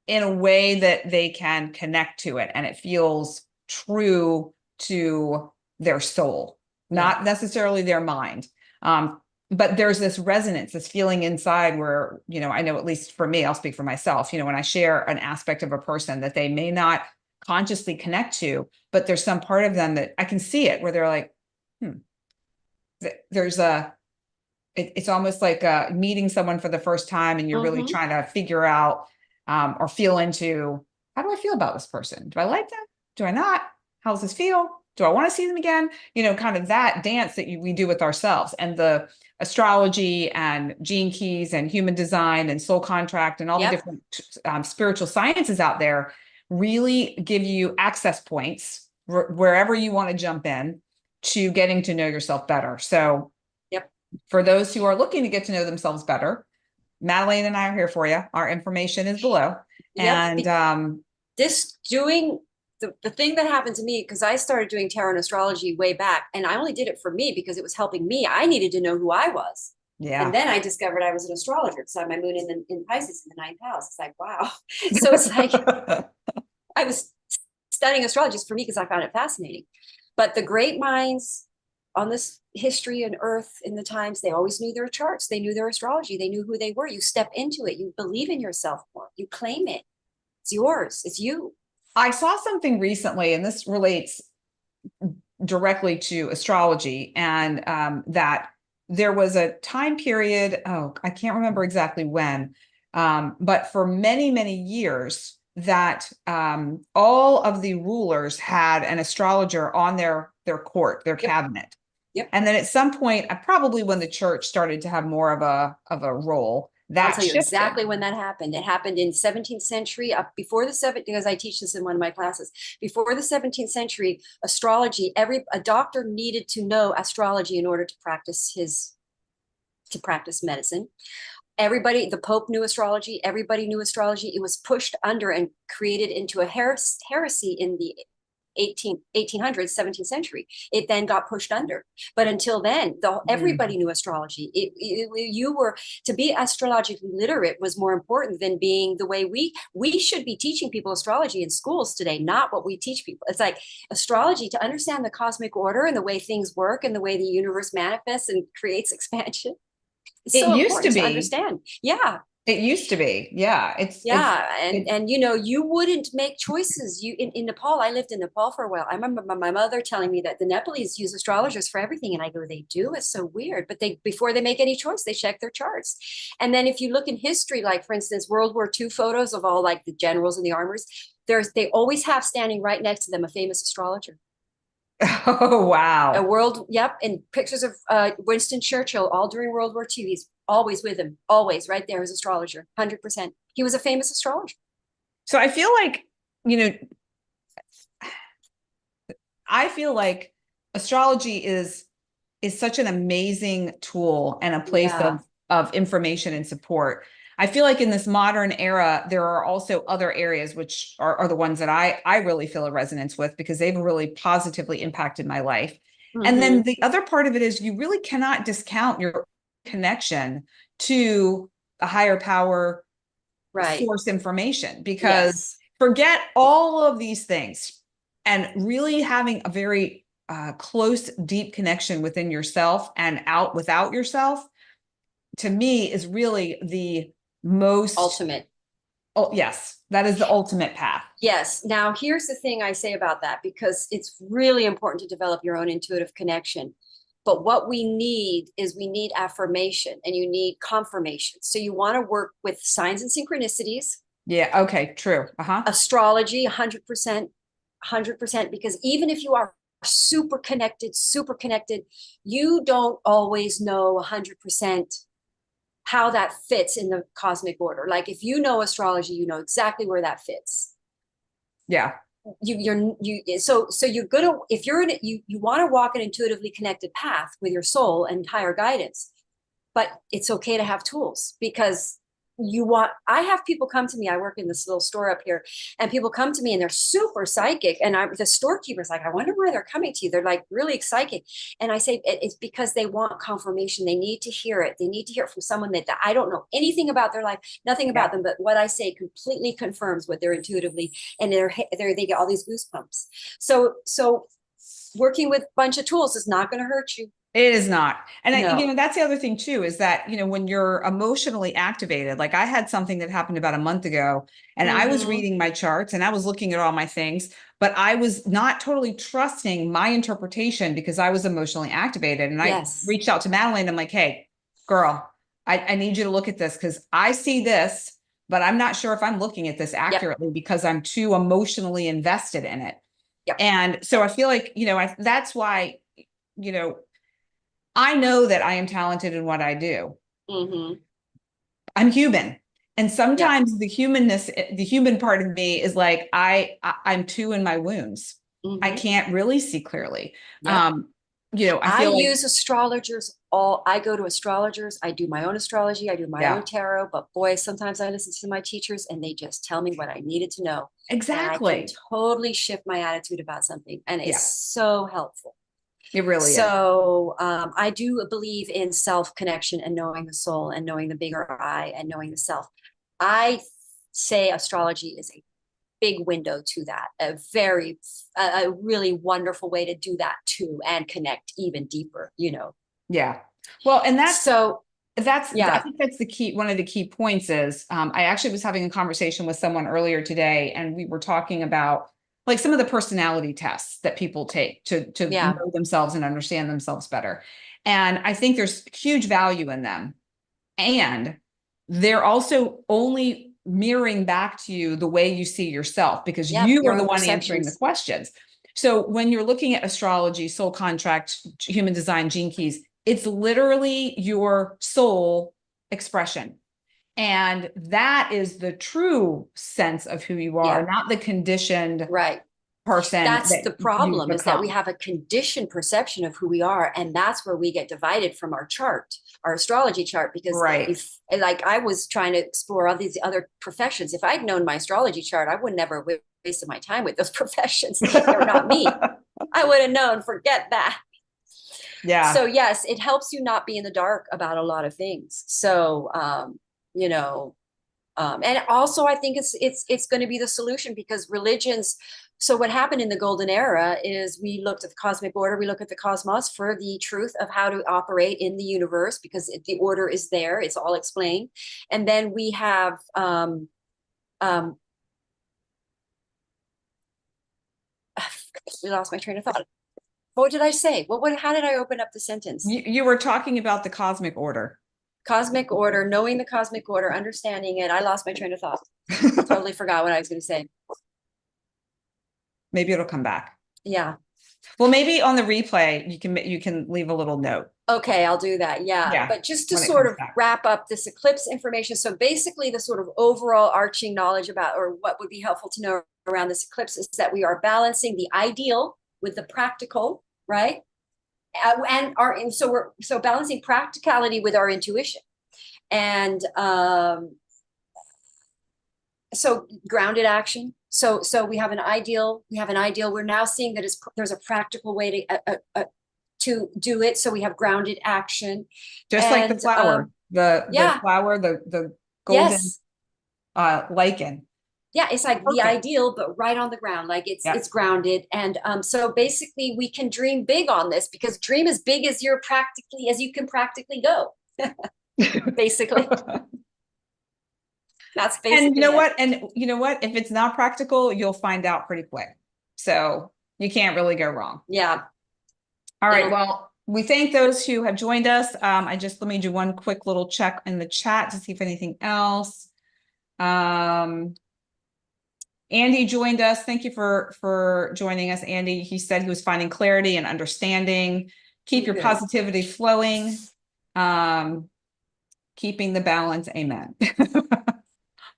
in a way that they can connect to it. And it feels true to their soul, not necessarily their mind. But there's this resonance, this feeling inside where, I know, at least for me, I'll speak for myself, when I share an aspect of a person that they may not consciously connect to, but there's some part of them that I can see it, where they're like, there's it's almost like meeting someone for the first time, and you're really trying to figure out or feel into, how do I feel about this person? Do I like them? Do I not? How does this feel? Do I want to see them again? Kind of that dance that we do with ourselves. And the astrology and gene keys and human design and soul contract and all the different spiritual sciences out there really give you access points wherever you want to jump in to getting to know yourself better. So for those who are looking to get to know themselves better, Madelaine and I are here for you. Our information is below. And the thing that happened to me, because I started doing tarot and astrology way back, and I only did it for me because it was helping me. I needed to know who I was. And then I discovered I was an astrologer, because I had my moon in Pisces in the 9th house. It's like, wow. So it's like, I was studying astrology for me because I found it fascinating. But the great minds on this history and earth in the times, they always knew their charts. They knew their astrology. They knew who they were. You step into it. You believe in yourself more. You claim it. It's yours. It's you. I saw something recently, and this relates directly to astrology, and that there was a time period, I can't remember exactly when, but for many, many years, that all of the rulers had an astrologer on their court, their cabinet. And then at some point, probably when the church started to have more of a role, I'll tell you exactly when that happened. It happened in 17th century, before the 7th, because I teach this in one of my classes. Before the 17th century, astrology, a doctor needed to know astrology in order to practice medicine. Everybody, the Pope knew astrology. Everybody knew astrology. It was pushed under and created into a heresy in the 1800s, 17th century. It then got pushed under. But until then, everybody knew astrology. You were, to be astrologically literate was more important than being the way we should be teaching people astrology in schools today, not what we teach people. It's like astrology, to understand the cosmic order and the way things work and the way the universe manifests and creates expansion. It's so important to understand. Yeah. It used to be. Yeah. And you know, you wouldn't make choices. In Nepal, I lived in Nepal for a while. I remember my mother telling me that the Nepalese use astrologers for everything. And I go, they do? It's so weird. But before they make any choice, they check their charts. And then if you look in history, like for instance, World War II photos of all like the generals and the armors, they always have standing right next to them a famous astrologer. Oh, wow. Yep. And pictures of Winston Churchill all during World War II. He's always with him, always right there as astrologer, 100%. He was a famous astrologer. So I feel like, you know, astrology is such an amazing tool and a place of information and support. I feel like in this modern era, there are also other areas which are the ones that I really feel a resonance with, because they've really positively impacted my life. And then the other part of it is you really cannot discount your connection to a higher power source information, because forget all of these things and really having a very close, deep connection within yourself and without yourself, to me, is really the most ultimate. Oh, yes, that is the ultimate path. Yes. Now, here's the thing I say about that, because it's really important to develop your own intuitive connection. But what we need affirmation, and you need confirmation. So you want to work with signs and synchronicities. Yeah. Okay. True. Astrology, 100%, because even if you are super connected, you don't always know 100% how that fits in the cosmic order. Like if you know astrology, you know exactly where that fits. Yeah. So you're gonna, if you're in it, you want to walk an intuitively connected path with your soul and higher guidance, but it's okay to have tools, because I have people come to me. I work in this little store up here, and people come to me and they're super psychic. And the storekeeper's like, I wonder where they're coming to. They're like really psychic. And I say, it's because they want confirmation. They need to hear it. They need to hear it from someone that I don't know anything about their life, nothing about them, but what I say completely confirms what they're intuitively, and they get all these goosebumps. So working with a bunch of tools is not going to hurt you. It is not. And that's the other thing too, is that, when you're emotionally activated, like I had something that happened about a month ago, and I was reading my charts and I was looking at all my things, but I was not totally trusting my interpretation because I was emotionally activated. And I reached out to Madelaine. I'm like, hey, girl, I need you to look at this, because I see this, but I'm not sure if I'm looking at this accurately because I'm too emotionally invested in it. And so I feel like, that's why, I know that I am talented in what I do. I'm human. And sometimes the human part of me is like, I'm too in my wounds. I can't really see clearly. I use astrologers. I go to astrologers. I do my own astrology. I do my own tarot, but boy, sometimes I listen to my teachers and they just tell me what I needed to know. Exactly. And I can totally shift my attitude about something. And it's so helpful. It really is. So I do believe in self-connection and knowing the soul and knowing the bigger I and knowing the self. I say astrology is a big window to that, a really wonderful way to do that too, and connect even deeper, Yeah. Well, and I think that's the key. One of the key points is I actually was having a conversation with someone earlier today, and we were talking about like some of the personality tests that people take to know themselves and understand themselves better. And I think there's huge value in them. And they're also only mirroring back to you the way you see yourself, because you are the one answering the questions. So when you're looking at astrology, soul contract, human design, gene keys, it's literally your soul expression. And that is the true sense of who you are, not the conditioned person That's that the you problem, is that we become. have a conditioned perception of who we are, and that's where we get divided from our chart, our astrology chart. Because Right. if, like, I was trying to explore all these other professions, if I'd known my astrology chart, I would never wasted my time with those professions. They're not me. I would have known, forget that. Yeah. So yes, it helps you not be in the dark about a lot of things. So you know, and also I think it's going to be the solution, because religions. So what happened in the golden era is we looked at the cosmic order, we look at the cosmos for the truth of how to operate in the universe, because the order is there, it's all explained. And then we have we lost my train of thought. What did I say? How did I open up the sentence? You were talking about the cosmic order. Cosmic order, knowing the cosmic order, understanding it. I lost my train of thought. Totally forgot what I was going to say. Maybe it'll come back. Yeah. Well, maybe on the replay, you can leave a little note. Okay, I'll do that. Yeah. But just to sort of wrap up this eclipse information. So basically the sort of overall arching knowledge about, or what would be helpful to know around this eclipse, is that we are balancing the ideal with the practical, right? So balancing practicality with our intuition. And so grounded action. So we have an ideal. We're now seeing that there's a practical way to do it. So we have grounded action. Just like the flower, the flower, the golden lichen. Yeah, it's like the ideal, but right on the ground, like it's grounded. And so basically we can dream big on this, because dream as big as you can practically go. Basically. That's basically. And you know what? If it's not practical, you'll find out pretty quick. So you can't really go wrong. Yeah. All right. Well, we thank those who have joined us. Let me do one quick little check in the chat to see if anything else. Andy joined us. Thank you for joining us, Andy. He said he was finding clarity and understanding. Keep your positivity flowing. Keeping the balance. Amen.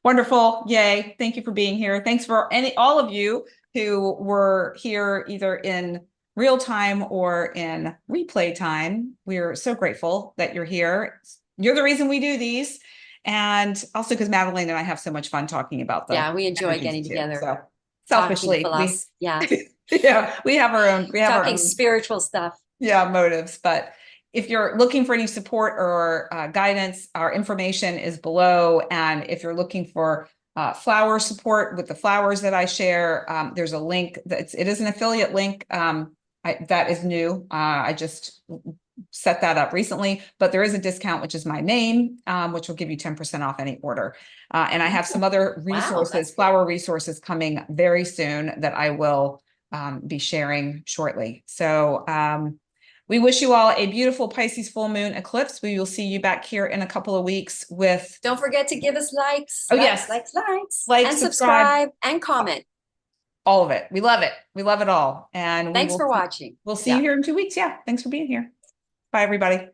Wonderful. Yay. Thank you for being here. Thanks for all of you who were here either in real time or in replay time. We're so grateful that you're here. You're the reason we do these. And also because Madelaine and I have so much fun talking about them. Yeah, we enjoy getting together. So selfishly, we have our own. We have talking our own spiritual stuff. Yeah, motives. But if you're looking for any support or guidance, our information is below. And if you're looking for flower support with the flowers that I share, there's a link. It is an affiliate link that is new. I just set that up recently, but there is a discount, which is my name, which will give you 10% off any order. And I have some other resources, flower resources coming very soon that I will be sharing shortly. So we wish you all a beautiful Pisces full moon eclipse. We will see you back here in a couple of weeks with. Don't forget to give us likes. Yes. Likes. Like, and subscribe and comment. All of it. We love it. We love it all. And thanks for watching. We'll see you here in 2 weeks. Yeah. Thanks for being here. Bye, everybody.